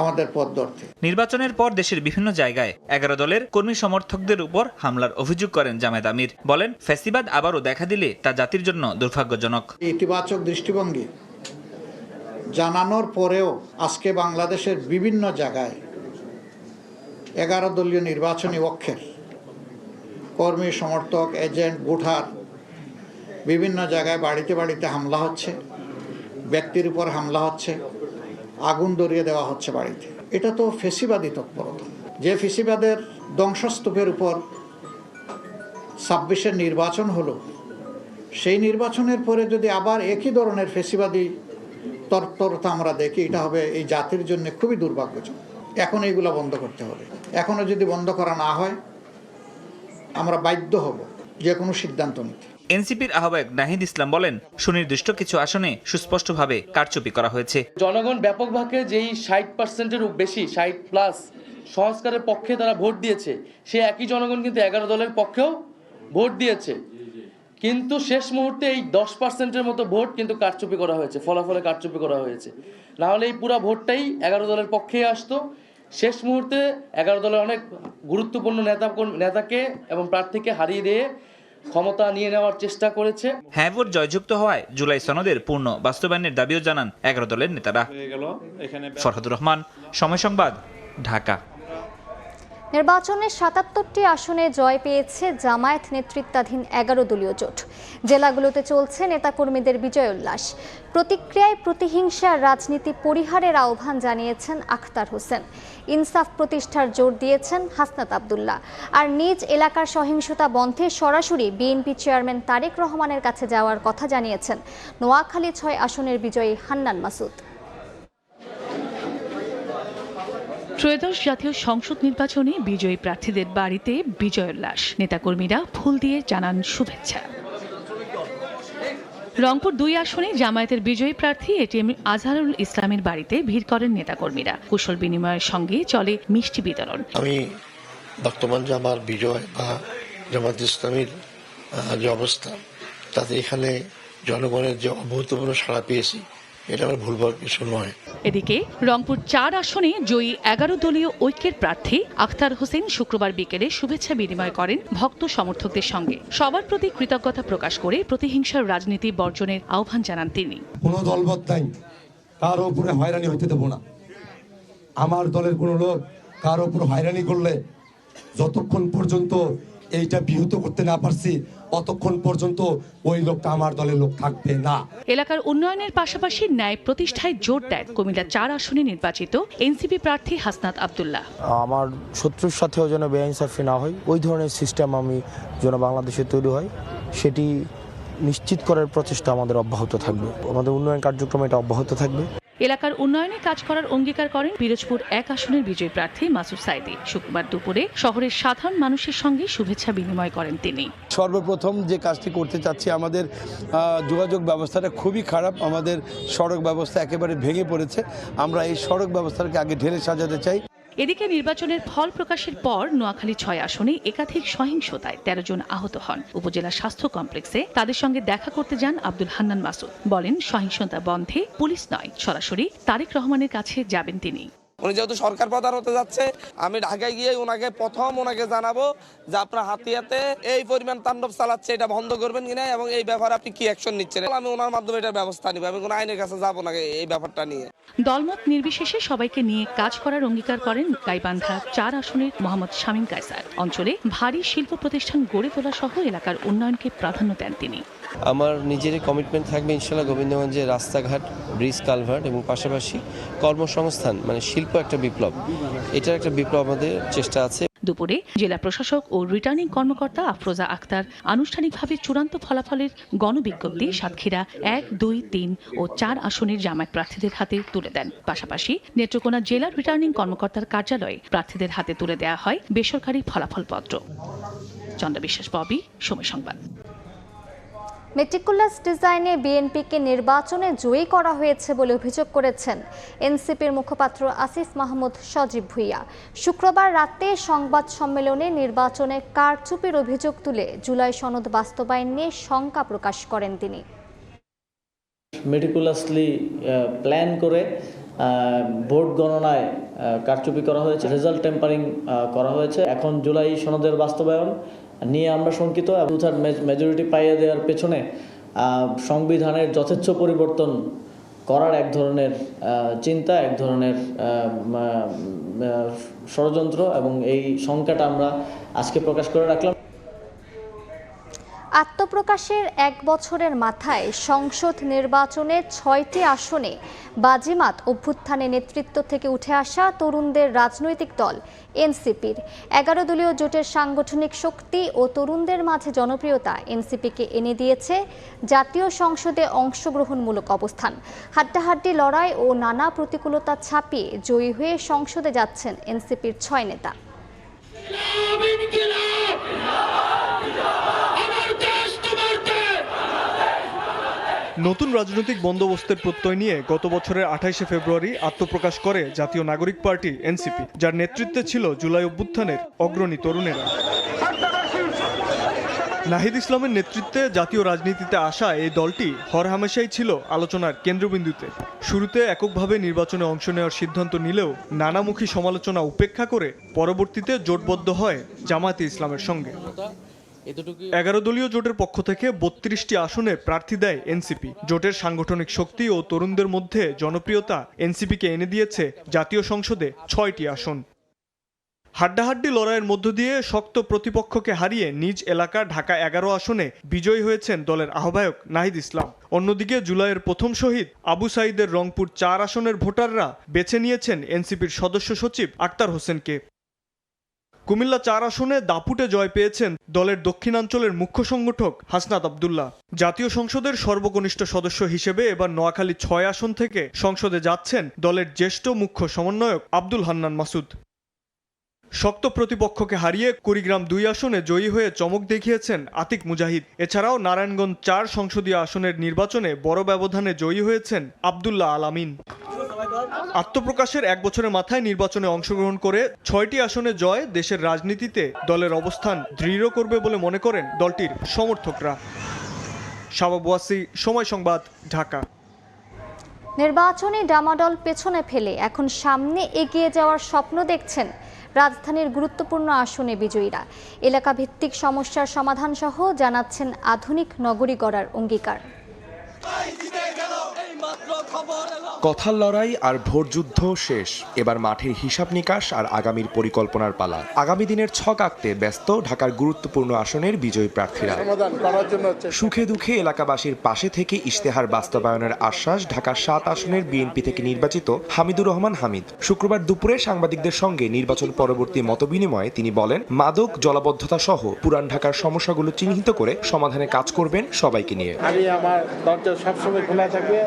আমাদের পথ ধরতে। নির্বাচনের পর দেশের বিভিন্ন জায়গায় 11 দলের কর্মী সমর্থকদের উপর হামলার অভিযোগ করেন জামায়াত আমির। বলেন, ফ্যাসিবাদ আবারও দেখা দিলে তা জাতির জন্য দুর্ভাগ্যজনক। ইতিবাচক দৃষ্টিভঙ্গি জানানোর পরেও আজকে বাংলাদেশের বিভিন্ন জায়গায় 11 দলীয় নির্বাচনী পক্ষের কর্মী সমর্থক, এজেন্ট, ভোটার বিভিন্ন জায়গায় বাড়িতে বাড়িতে হামলা হচ্ছে, ব্যক্তির উপর হামলা হচ্ছে, আগুন ধরিয়ে দেওয়া হচ্ছে বাড়িতে। এটা তো ফ্যাসিবাদী তৎপরতা। যে ফ্যাসিবাদের ধ্বংসস্তূপের উপর 26-এর নির্বাচন হলো, সেই নির্বাচনের পরে যদি আবার একই ধরনের ফ্যাসিবাদী তৎপরতা আমরা দেখি, এটা হবে এই জাতির জন্য খুবই দুর্ভাগ্যজনক। এখন এইগুলো বন্ধ করতে হবে। এখনো যদি বন্ধ করা না হয় আমরা বাধ্য হব যে কোনো সিদ্ধান্ত নিতে। এনসিপির আহ্বায়ক নাহিদ ইসলাম বলেন, সুনির্দিষ্ট কিছু আসনে সুস্পষ্টভাবে কারচুপি করা হয়েছে। জনগণ ব্যাপকভাবে যেই 60%-এর বেশি 60+ সংস্কারের পক্ষে তারা ভোট দিয়েছে, সে একই জনগণ কিন্তু 11 দলের পক্ষেও ভোট দিয়েছে। কিন্তু শেষ মুহূর্তে এই 10%-এর মতো ভোট কিন্তু কারচুপি করা হয়েছে, ফলাফলে কারচুপি করা হয়েছে। না হলে এই পুরো ভোটটাই 11 দলের পক্ষেই আসতো। শেষ মুহূর্তে 11 দলের অনেক গুরুত্বপূর্ণ নেতাকে এবং প্রার্থীকে হারিয়ে দিয়ে ক্ষমতা নিয়ে নেওয়ার চেষ্টা করেছে। হ্যাঁ ভোট জয়যুক্ত হওয়ায় জুলাই সনদের পূর্ণ বাস্তবায়নের দাবিও জানান 11 দলের নেতারা। ফরহাদুর রহমান, সময় সংবাদ, ঢাকা। নির্বাচনে 77টি আসনে জয় পেয়েছে জামায়াত নেতৃত্বাধীন 11 দলীয় জোট। জেলাগুলোতে চলছে নেতাকর্মীদের বিজয় উল্লাস। প্রতিক্রিয়ায় প্রতিহিংসার রাজনীতি পরিহারের আহ্বান জানিয়েছেন আখতার হোসেন। ইনসাফ প্রতিষ্ঠার জোর দিয়েছেন হাসনাত আব্দুল্লাহ। আর নিজ এলাকার সহিংসতা বন্ধে সরাসরি বিএনপি চেয়ারম্যান তারেক রহমানের কাছে যাওয়ার কথা জানিয়েছেন নোয়াখালী 6 আসনের বিজয়ী হান্নান মাসুদ। ত্রয়োদশ জাতীয় সংসদ নির্বাচনে বিজয়ী প্রার্থীদের বাড়িতে বিজয় উল্লাস। নেতাকর্মীরা ফুল দিয়ে জানান শুভেচ্ছা। রংপুর 2 আসনে জামায়াতের বিজয়ী প্রার্থী এটিএম আজহারুল ইসলামের বাড়িতে ভিড় করেন নেতাকর্মীরা। কুশল বিনিময়ের সঙ্গে চলে মিষ্টি বিতরণ। আমি বর্তমান যে আমার বিজয় বা জামায়াত ইসলামীর যে অবস্থা, তাতে এখানে জনগণের যে অভূতপূর্ব সাড়া পেয়েছি, এটা আমার ভুলবার কিছু নয়। এদিকে রংপুর 4 আসনে জয়ী 11 দলীয় ঐক্যের প্রার্থী আখতার হোসেন শুক্রবার বিকেলে শুভেচ্ছা বিনিময় করেন ভক্ত সমর্থকদের সঙ্গে। সবার প্রতি কৃতজ্ঞতা প্রকাশ করে প্রতিহিংসার রাজনীতি বর্জনের আহ্বান জানান তিনি। কোনো দলবদ্ধ নাই, কারো উপরে হয়রানি হইতে দেব না। আমার দলের কোনো লোক কারো উপর হয়রানি করলে যতক্ষণ পর্যন্ত এইটা বিহত করতে না পারছি, অতক্ষণ পর্যন্ত ওই লোকটা আমার দলের লোক থাকবে না। এলাকার উন্নয়নের পাশাপাশি ন্যায় প্রতিষ্ঠায় জোর দেন কুমিল্লা 4 আসনে নির্বাচিত এনসিপি প্রার্থী হাসনাত আব্দুল্লাহ। আমার শত্রুর সাথেও যেন বেআইনসাফি না হয়, ওই ধরনের সিস্টেম আমি যেন বাংলাদেশে তৈরি হয়, সেটি নিশ্চিত করার প্রচেষ্টা আমাদের অব্যাহত থাকবে। আমাদের উন্নয়ন কার্যক্রম এটা অব্যাহত থাকবে। এলাকার উন্নয়নে কাজ করার অঙ্গীকার করেন পিরোজপুর 1 আসনের বিজয়ী প্রার্থী মাসুদ সাইদি। শুক্রবার দুপুরে শহরের সাধারণ মানুষের সঙ্গে শুভেচ্ছা বিনিময় করেন তিনি। সর্বপ্রথম যে কাজটি করতে চাচ্ছি, আমাদের যোগাযোগ ব্যবস্থাটা খুবই খারাপ, আমাদের সড়ক ব্যবস্থা একেবারে ভেঙে পড়েছে। আমরা এই সড়ক ব্যবস্থাকে আগে ঢেলে সাজাতে চাই। এদিকে নির্বাচনের ফল প্রকাশের পর নোয়াখালী 6 আসনে একাধিক সহিংসতায় 13 জন আহত হন। উপজেলা স্বাস্থ্য কমপ্লেক্সে তাদের সঙ্গে দেখা করতে যান আব্দুল হান্নান মাসুদ। বলেন, সহিংসতা বন্ধে পুলিশ নয়, সরাসরি তারেক রহমানের কাছে যাবেন তিনি। উনি যেহেতু সরকার প্রধান হতে যাচ্ছে, আমি ঢাকায় গিয়ে ওনাকে জানাবো যে আপনার হাতিয়াতে এই পরিমাণ তাণ্ডব চালাচ্ছে, এটা বন্ধ করবেন কিনা এবং এই ব্যাপারে আপনি কি অ্যাকশন নিচ্ছেন। আমি ওনার মাধ্যমে এটার ব্যবস্থা নিব, আমি কোনো আইনের কাছে যাবো না এই ব্যাপারটা নিয়ে। দলমত নির্বিশেষে সবাইকে নিয়ে কাজ করার অঙ্গীকার করেন গাইবান্ধা 4 আসনের মোহাম্মদ শামীম কায়সার। অঞ্চলে ভারী শিল্প প্রতিষ্ঠান গড়ে তোলা সহ এলাকার উন্নয়নকে প্রাধান্য দেন তিনি। আমার নিজেরই কমিটমেন্ট থাকবে ইনশাআল্লাহ গোবিন্দগঞ্জে রাস্তাঘাট, ব্রিজ, কালভার্ট এবং পাশাপাশি কর্মসংস্থান, মানে শিল্প একটা বিপ্লব, এটার একটা বিপ্লব আমাদের চেষ্টা আছে। দুপুরে জেলা প্রশাসক ও রিটার্নিং কর্মকর্তা আফরোজা আক্তার আনুষ্ঠানিকভাবে চূড়ান্ত ফলাফলের গণবিজ্ঞপ্তি সাতক্ষীরা 1, 2, 3 ও 4 আসনের জামায়াত প্রার্থীদের হাতে তুলে দেন। পাশাপাশি নেত্রকোনা জেলা রিটার্নিং কর্মকর্তার কার্যালয়ে প্রার্থীদের হাতে তুলে দেওয়া হয় বেসরকারি ফলাফলপত্র। চন্দ্র বিশ্বাস, ববি, সময় সংবাদ। মেটিকুলাস ডিজাইনে বিএনপিকে নির্বাচনে জয়ী করা হয়েছে বলে অভিযোগ করেছেন এনসিপির মুখপাত্র আসিফ মাহমুদ সজীব ভুঁইয়া। শুক্রবার রাতে সংবাদ সম্মেলনে নির্বাচনে কারচুপির অভিযোগ তুলে জুলাই সনদ বাস্তবায়ন নিয়ে শঙ্কা প্রকাশ করেন তিনি। মেটিকুলাসলি প্ল্যান করে ভোট গণনায় কারচুপি করা হয়েছে, রেজাল্ট টেম্পারিং করা হয়েছে। এখন জুলাই সনদের বাস্তবায়ন নিয়ে আমরা শঙ্কিত। মেজরিটি পাইয়ে দেওয়ার পেছনে সংবিধানের যথেচ্ছ পরিবর্তন করার এক ধরনের চিন্তা, এক ধরনের ষড়যন্ত্র, এবং এই শঙ্কাটা আমরা আজকে প্রকাশ করে রাখলাম। আত্মপ্রকাশের এক বছরের মাথায় সংসদ নির্বাচনে ৬টি আসনে বাজিমাত অভ্যুত্থানে নেতৃত্ব থেকে উঠে আসা তরুণদের রাজনৈতিক দল এনসিপির ১১ দলীয় জোটের সাংগঠনিক শক্তি ও তরুণদের মাঝে জনপ্রিয়তা এনসিপিকে এনে দিয়েছে জাতীয় সংসদে অংশগ্রহণমূলক অবস্থান। হাড্ডাহাড্ডি লড়াই ও নানা প্রতিকূলতা ছাপিয়ে জয়ী হয়ে সংসদে যাচ্ছেন এনসিপির ৬ নেতা। নতুন রাজনৈতিক বন্দোবস্তের প্রত্যয় নিয়ে গত বছরের ২৮শে ফেব্রুয়ারি আত্মপ্রকাশ করে জাতীয় নাগরিক পার্টি এনসিপি, যার নেতৃত্বে ছিল জুলাই অভ্যুত্থানের অগ্রণী তরুণেরা। নাহিদ ইসলামের নেতৃত্বে জাতীয় রাজনীতিতে আসা এই দলটি হরহামেশাই ছিল আলোচনার কেন্দ্রবিন্দুতে। শুরুতে এককভাবে নির্বাচনে অংশ নেওয়ার সিদ্ধান্ত নিলেও নানামুখী সমালোচনা উপেক্ষা করে পরবর্তীতে জোটবদ্ধ হয় জামায়াতে ইসলামের সঙ্গে। ১১ দলীয় জোটের পক্ষ থেকে ৩২টি আসনে প্রার্থী দেয় এনসিপি। জোটের সাংগঠনিক শক্তি ও তরুণদের মধ্যে জনপ্রিয়তা এনসিপিকে এনে দিয়েছে জাতীয় সংসদে ৬টি আসন। হাড্ডাহাড্ডি লড়াইয়ের মধ্য দিয়ে শক্ত প্রতিপক্ষকে হারিয়ে নিজ এলাকা ঢাকা ১১ আসনে বিজয়ী হয়েছেন দলের আহ্বায়ক নাহিদ ইসলাম। অন্যদিকে জুলাইয়ের প্রথম শহীদ আবু সাঈদের রংপুর ৪ আসনের ভোটাররা বেছে নিয়েছেন এনসিপির সদস্য সচিব আক্তার হোসেনকে। কুমিল্লা ৪ আসনে দাপুটে জয় পেয়েছেন দলের দক্ষিণাঞ্চলের মুখ্য সংগঠক হাসনাত আব্দুল্লাহ। জাতীয় সংসদের সর্বকনিষ্ঠ সদস্য হিসেবে এবার নোয়াখালী ৬ আসন থেকে সংসদে যাচ্ছেন দলের জ্যেষ্ঠ মুখ্য সমন্বয়ক আব্দুল হান্নান মাসুদ। শক্ত প্রতিপক্ষকে হারিয়ে কুড়িগ্রাম ২ আসনে জয়ী হয়ে চমক দেখিয়েছেন আতিক মুজাহিদ। এছাড়াও নারায়ণগঞ্জ ৪ সংসদীয় আসনের নির্বাচনে বড় ব্যবধানে জয়ী হয়েছেন আব্দুল্লাহ আল আমিন। আত্মপ্রকাশের এক বছরের মাথায় নির্বাচনে অংশগ্রহণ করে ৬টি আসনে জয় দেশের রাজনীতিতে দলের অবস্থান দৃঢ় করবে বলে মনে করেন দলটির সমর্থকরা। শাবাব ওয়াসি, সময় সংবাদ, ঢাকা। নির্বাচনে ডামাডোল পেছনে ফেলে এখন সামনে এগিয়ে যাওয়ার স্বপ্ন দেখছেন রাজধানীর গুরুত্বপূর্ণ আসনে বিজয়ীরা। এলাকা ভিত্তিক সমস্যার সমাধান সহ জানাচ্ছেন আধুনিক নগরী গড়ার অঙ্গীকার। কথার লড়াই আর ভোটযুদ্ধ শেষ, এবার মাঠের হিসাব নিকাশ আর আগামীর পরিকল্পনার পালা। আগামী দিনের ছক আঁকতে ব্যস্ত ঢাকার গুরুত্বপূর্ণ আসনের বিজয়ী প্রার্থীরা। সুখে দুঃখে এলাকাবাসীর পাশে থেকে ইশতেহার বাস্তবায়নের আশ্বাস ঢাকার ৭ আসনের বিএনপি থেকে নির্বাচিত হামিদুর রহমান হামিদ। শুক্রবার দুপুরে সাংবাদিকদের সঙ্গে নির্বাচন পরবর্তী মতবিনিময়ে তিনি বলেন, মাদক, জলাবদ্ধতা সহ পুরান ঢাকার সমস্যাগুলো চিহ্নিত করে সমাধানে কাজ করবেন সবাইকে নিয়ে। আমি আমার দরজা সবসময় খোলা থাকবে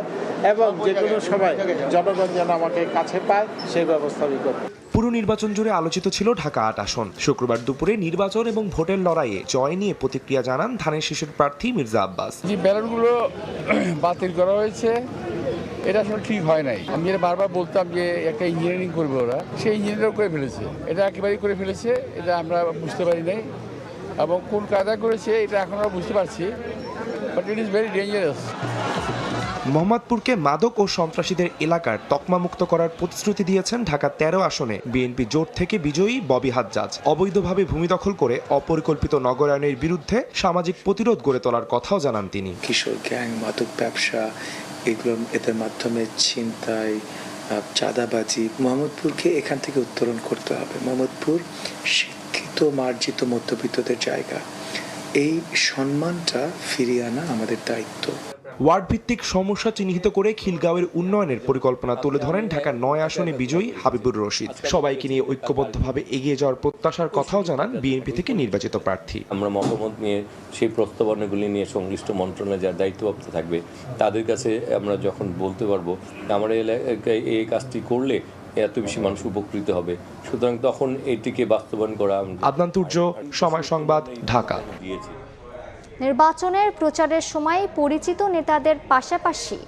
এবং যে কোনো সময় জনগণ যেন আমাকে কাছে পায় সেই ব্যবস্থা আমি করব। পুরো নির্বাচন জুড়ে আলোচিত ছিল ঢাকা ৮ আসন। শুক্রবার দুপুরে নির্বাচন এবং ভোটের লড়াইয়ে জয় নিয়ে প্রতিক্রিয়া জানান ধানের শীষের প্রার্থী মির্জা আব্বাস। যে ব্যালটগুলো বাতিল করা হয়েছে এটা আসলে ঠিক হয় নাই। আমি যেটা বারবার বলতাম যে একটা ইঞ্জিনিয়ারিং করবে ওরা, সেই ইঞ্জিনিয়ারও করে ফেলেছে, এটা একেবারেই করে ফেলেছে। এটা আমরা বুঝতে পারি নাই এবং কোন কায়দা করেছে এটা এখন আমরা বুঝতে পারছি, but it is very dangerous. মোহাম্মদপুরকে মাদক ও সন্ত্রাসীদের এলাকার তকমামুক্ত করার প্রতিশ্রুতি দিয়েছেন ঢাকা ১৩ আসনে বিএনপি জোট থেকে বিজয়ী ববি হাজ্জাজ। অবৈধভাবে ভূমি দখল করে অপরিকল্পিত নগরায়নের বিরুদ্ধে সামাজিক প্রতিরোধ গড়ে তোলার কথাও জানান তিনি। কিশোর গ্যাং, মাদক ব্যবসা, এগুলো এদের মাধ্যমে ছিনতাই, চাঁদাবাজি, মোহাম্মদপুরকে এখান থেকে উত্তোলন করতে হবে। মোহাম্মদপুর শিক্ষিত মার্জিত মধ্যবিত্তদের জায়গা, এই সম্মানটা ফিরিয়ে আনা আমাদের দায়িত্ব। ওয়ার্ড ভিত্তিক সমস্যা চিহ্নিত করে খিলগাঁওয়ের উন্নয়নের পরিকল্পনা তুলে ধরেন ঢাকার ৯ আসনে বিজয়ী হাবিবুর রশিদ। সবাইকে নিয়ে ঐক্যবদ্ধভাবে এগিয়ে যাওয়ার প্রত্যাশার কথাও জানান বিএনপি থেকে নির্বাচিত প্রার্থী। আমরা মতামত নিয়ে সেই প্রস্তাবনাগুলি নিয়ে সংশ্লিষ্ট মন্ত্রণালয়ে যারা দায়িত্বপ্রাপ্ত থাকবে তাদের কাছে আমরা যখন বলতে পারবো আমরা এলাকায় এই কাজটি করলে এত বেশি মানুষ উপকৃত হবে, সুতরাং তখন এটিকে বাস্তবায়ন করা। আদনান তুর্য, সময় সংবাদ, ঢাকা। নির্বাচনের প্রচারের সময় পরিচিত নেতাদের পাশাপাশি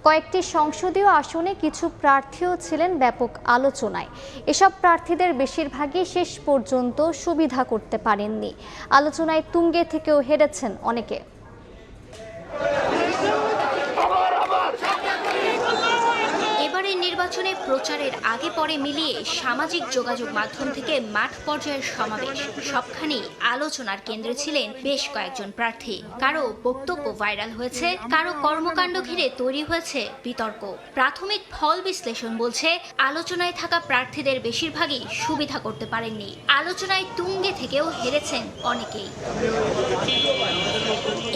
কয়েকটি সংসদীয় আসনে কিছু প্রার্থীও ছিলেন ব্যাপক আলোচনায়। এসব প্রার্থীদের বেশিরভাগই শেষ পর্যন্ত সুবিধা করতে পারেননি। আলোচনায় তুঙ্গে থেকেও হেরেছেন অনেকে। এবারের নির্বাচনে প্রচারের আগে পরে মিলিয়ে সামাজিক যোগাযোগ মাধ্যম থেকে মাঠ পর্যায়ের সমাবেশ সবখানেই আলোচনার কেন্দ্রে ছিলেন বেশ কয়েকজন প্রার্থী। কারো বক্তব্য ভাইরাল হয়েছে, কারো কর্মকাণ্ড ঘিরে তৈরি হয়েছে বিতর্ক। প্রাথমিক ফল বিশ্লেষণ বলছে আলোচনায় থাকা প্রার্থীদের বেশিরভাগই সুবিধা করতে পারেননি। আলোচনায় তুঙ্গে থেকেও হেরেছেন অনেকেই।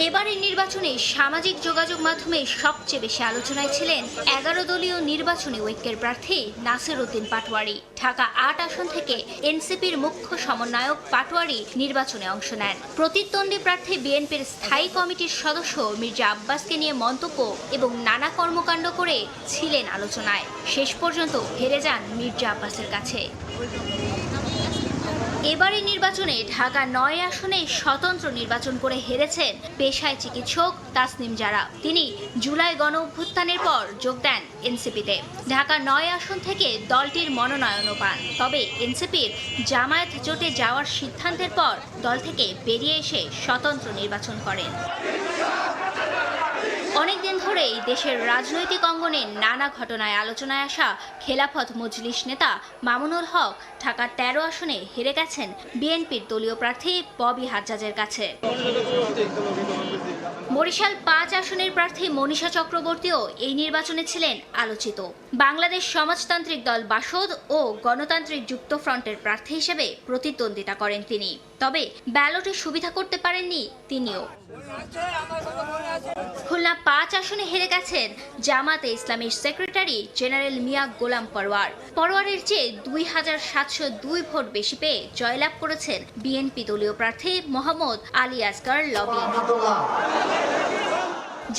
এবারের নির্বাচনে সামাজিক যোগাযোগ মাধ্যমে সবচেয়ে বেশি আলোচনায় ছিলেন 11 দলীয় নির্বাচনী ঐক্যের প্রার্থী নাসির উদ্দিন পাটোয়ারি। ঢাকা 8 আসন থেকে এনসিপির মুখ্য সমন্বয়ক পাটোয়ারি নির্বাচনে অংশ নেন। প্রতিদ্বন্দ্বী প্রার্থী বিএনপির স্থায়ী কমিটির সদস্য মির্জা আব্বাসকে নিয়ে মন্তব্য এবং নানা কর্মকাণ্ড করে ছিলেন আলোচনায়। শেষ পর্যন্ত হেরে যান মির্জা আব্বাসের কাছে। এবারের নির্বাচনে ঢাকা 9 আসনে স্বতন্ত্র নির্বাচন করে হেরেছেন পেশায় চিকিৎসক তাসনিম জারা। তিনি জুলাই গণ অভ্যুত্থানের পর যোগ দেন এনসিপিতে। ঢাকা 9 আসন থেকে দলটির মনোনয়নও পান। তবে এনসিপির জামায়াত জোটে যাওয়ার সিদ্ধান্তের পর দল থেকে বেরিয়ে এসে স্বতন্ত্র নির্বাচন করেন। অনেকদিন ধরেই দেশের রাজনৈতিক অঙ্গনে নানা ঘটনায় আলোচনায় আসা খেলাফত মজলিস নেতা মামুনুল হক ঢাকা 13 আসনে হেরে গেছেন বিএনপির দলীয় প্রার্থী ববি হাজ্জাজের কাছে। বরিশাল 5 আসনের প্রার্থী মনীষা চক্রবর্তীও এই নির্বাচনে ছিলেন আলোচিত। বাংলাদেশ সমাজতান্ত্রিক দল বাসদ ও গণতান্ত্রিক যুক্তফ্রন্টের প্রার্থী হিসেবে প্রতিদ্বন্দ্বিতা করেন তিনি। তবে ব্যালটে সুবিধা করতে পারেননি তিনিও। খুলনা 5 আসনে হেরে গেছেন জামাতে ইসলামীর সেক্রেটারি জেনারেল মিয়া গোলাম পরোয়ারের চেয়ে 2702 ভোট বেশি পেয়ে জয়লাভ করেছেন বিএনপি দলীয় প্রার্থী মোহাম্মদ আলী আসগর লবি।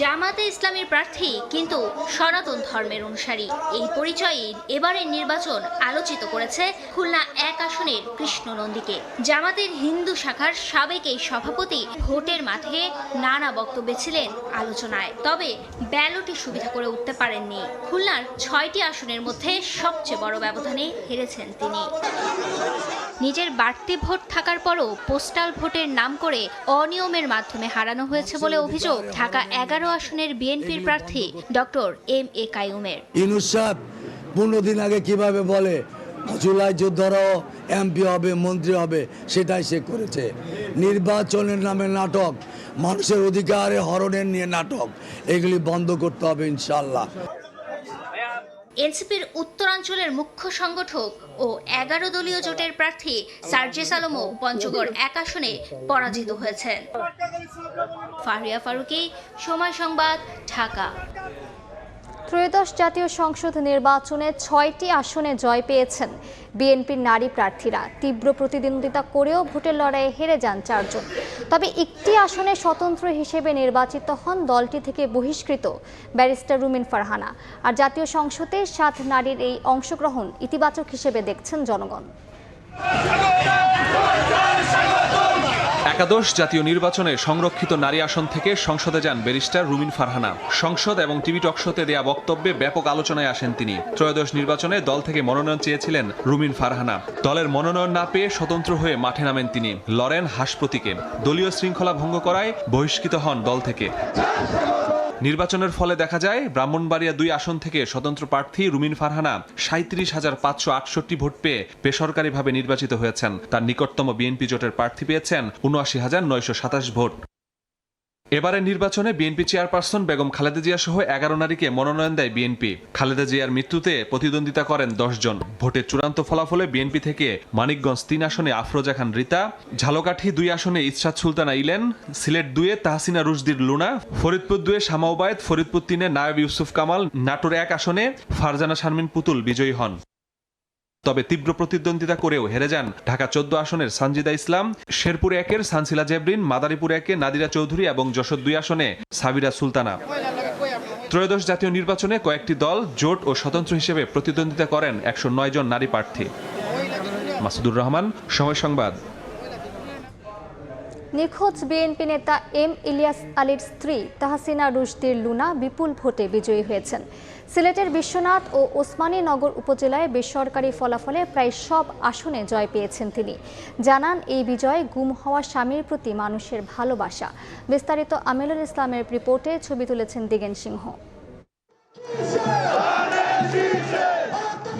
জামাতে ইসলামীর প্রার্থী কিন্তু সনাতন ধর্মের অনুসারী। এই পরিচয়ে এবারের নির্বাচন আলোচিত করেছে খুলনা 1 আসনের কৃষ্ণ নন্দীকে। জামাতের হিন্দু শাখার সাবেক এই সভাপতি ভোটের মাঠে নানা বক্তব্যে ছিলেন আলোচনায়। তবে ব্যালটে সুবিধা করে উঠতে পারেননি। খুলনার 6টি আসনের মধ্যে সবচেয়ে বড় ব্যবধানে হেরেছেন তিনি। নিজের বাড়তি ভোট থাকার পরও পোস্টাল ভোটের নাম করে অনিয়মের মাধ্যমে হারানো হয়েছে বলে অভিযোগ ঢাকা 11 আসনের বিএনপির প্রার্থী ডক্টর MA কাইয়ুমের। ইউনূস সাহেব 15 দিন আগে কিভাবে বলে জুলাই যোদ্ধারাও এমপি হবে, মন্ত্রী হবে, সেটাই সে করেছে। নির্বাচনের নামে নাটক, মানুষের অধিকারে হরণের নিয়ে নাটক, এগুলি বন্ধ করতে হবে ইনশাআল্লাহ। এনসিপির উত্তরাঞ্চলের মুখ্য সংগঠক ও 11 দলীয় জোটের প্রার্থী সার্জিস আলমও পঞ্চগড় 1 আসনে পরাজিত হয়েছেন। ফারিয়া ফারুকি, সময় সংবাদ, ঢাকা। ত্রয়োদশ জাতীয় সংসদ নির্বাচনে 6টি আসনে জয় পেয়েছেন বিএনপির নারী প্রার্থীরা। তীব্র প্রতিদ্বন্দ্বিতা করেও ভোটের লড়াইয়ে হেরে যান 4 জন। তবে একটি আসনে স্বতন্ত্র হিসেবে নির্বাচিত হন দলটি থেকে বহিষ্কৃত ব্যারিস্টার রুমিন ফারহানা। আর জাতীয় সংসদে 7 নারীর এই অংশগ্রহণ ইতিবাচক হিসেবে দেখছেন জনগণ। একাদশ জাতীয় নির্বাচনে সংরক্ষিত নারী আসন থেকে সংসদে যান ব্যারিস্টার রুমিন ফারহানা। সংসদ এবং টিভি টকশোতে দেয়া বক্তব্যে ব্যাপক আলোচনায় আসেন তিনি। ত্রয়োদশ নির্বাচনে দল থেকে মনোনয়ন চেয়েছিলেন রুমিন ফারহানা। দলের মনোনয়ন না পেয়ে স্বতন্ত্র হয়ে মাঠে নামেন তিনি, লড়েন হাঁস প্রতীকে। দলীয় শৃঙ্খলা ভঙ্গ করায় বহিষ্কৃত হন দল থেকে। নির্বাচনের ফলে দেখা যায় ব্রাহ্মণবাড়িয়া 2 আসন থেকে স্বতন্ত্র প্রার্থী রুমিন ফারহানা 37,568 ভোট পেয়ে বেসরকারিভাবে নির্বাচিত হয়েছেন। তার নিকটতম বিএনপি জোটের প্রার্থী পেয়েছেন 79,927 ভোট। এবারের নির্বাচনে বিএনপি চেয়ারপারসন বেগম খালেদা জিয়া সহ 11 নারীকে মনোনয়ন দেয় বিএনপি। খালেদা জিয়ার মৃত্যুতে প্রতিদ্বন্দ্বিতা করেন 10 জন। ভোটের চূড়ান্ত ফলাফলে বিএনপি থেকে মানিকগঞ্জ 3 আসনে আফরোজা খান রীতা, ঝালকাঠি 2 আসনে ইসরাত সুলতানা ইলেন, সিলেট 2-এ তাহসিনা রুশদির লুনা, ফরিদপুর 2-এ শামা ওবায়েদ, ফরিদপুর 3-এ নায়েব ইউসুফ কামাল, নাটোর 1 আসনে ফারজানা শারমিন পুতুল বিজয়ী হন। তবে তীব্র প্রতিদ্বন্দ্বিতা করেও হেরে যান ঢাকা 14 আসনের সানজিদা ইসলাম, শেরপুর 1-এর সানসিলা জেবরিন, মাদারীপুর 1-এ নাদিরা চৌধুরী এবং যশোর 2 আসনে সাবিরা সুলতানা। ত্রয়োদশ জাতীয় নির্বাচনে কয়েকটি দল, জোট ও স্বতন্ত্র হিসেবে প্রতিদ্বন্দ্বিতা করেন 109 জন নারী প্রার্থী। মাসুদুর রহমান, সময় সংবাদ। নিখোঁজ বিএনপি নেতা এম ইলিয়াস আলীর স্ত্রী তাহসিনা রুশদীর লুনা বিপুল ভোটে বিজয়ী হয়েছেন। সিলেটের বিশ্বনাথ ও ওসমানীনগর উপজেলায় বেসরকারি ফলাফলে প্রায় সব আসনে জয় পেয়েছেন তিনি। জানান এই বিজয় গুম হওয়া স্বামীর প্রতি মানুষের ভালোবাসা। বিস্তারিত আমিনুল ইসলামের রিপোর্টে ছবি তুলেছেন দিগেন সিংহ।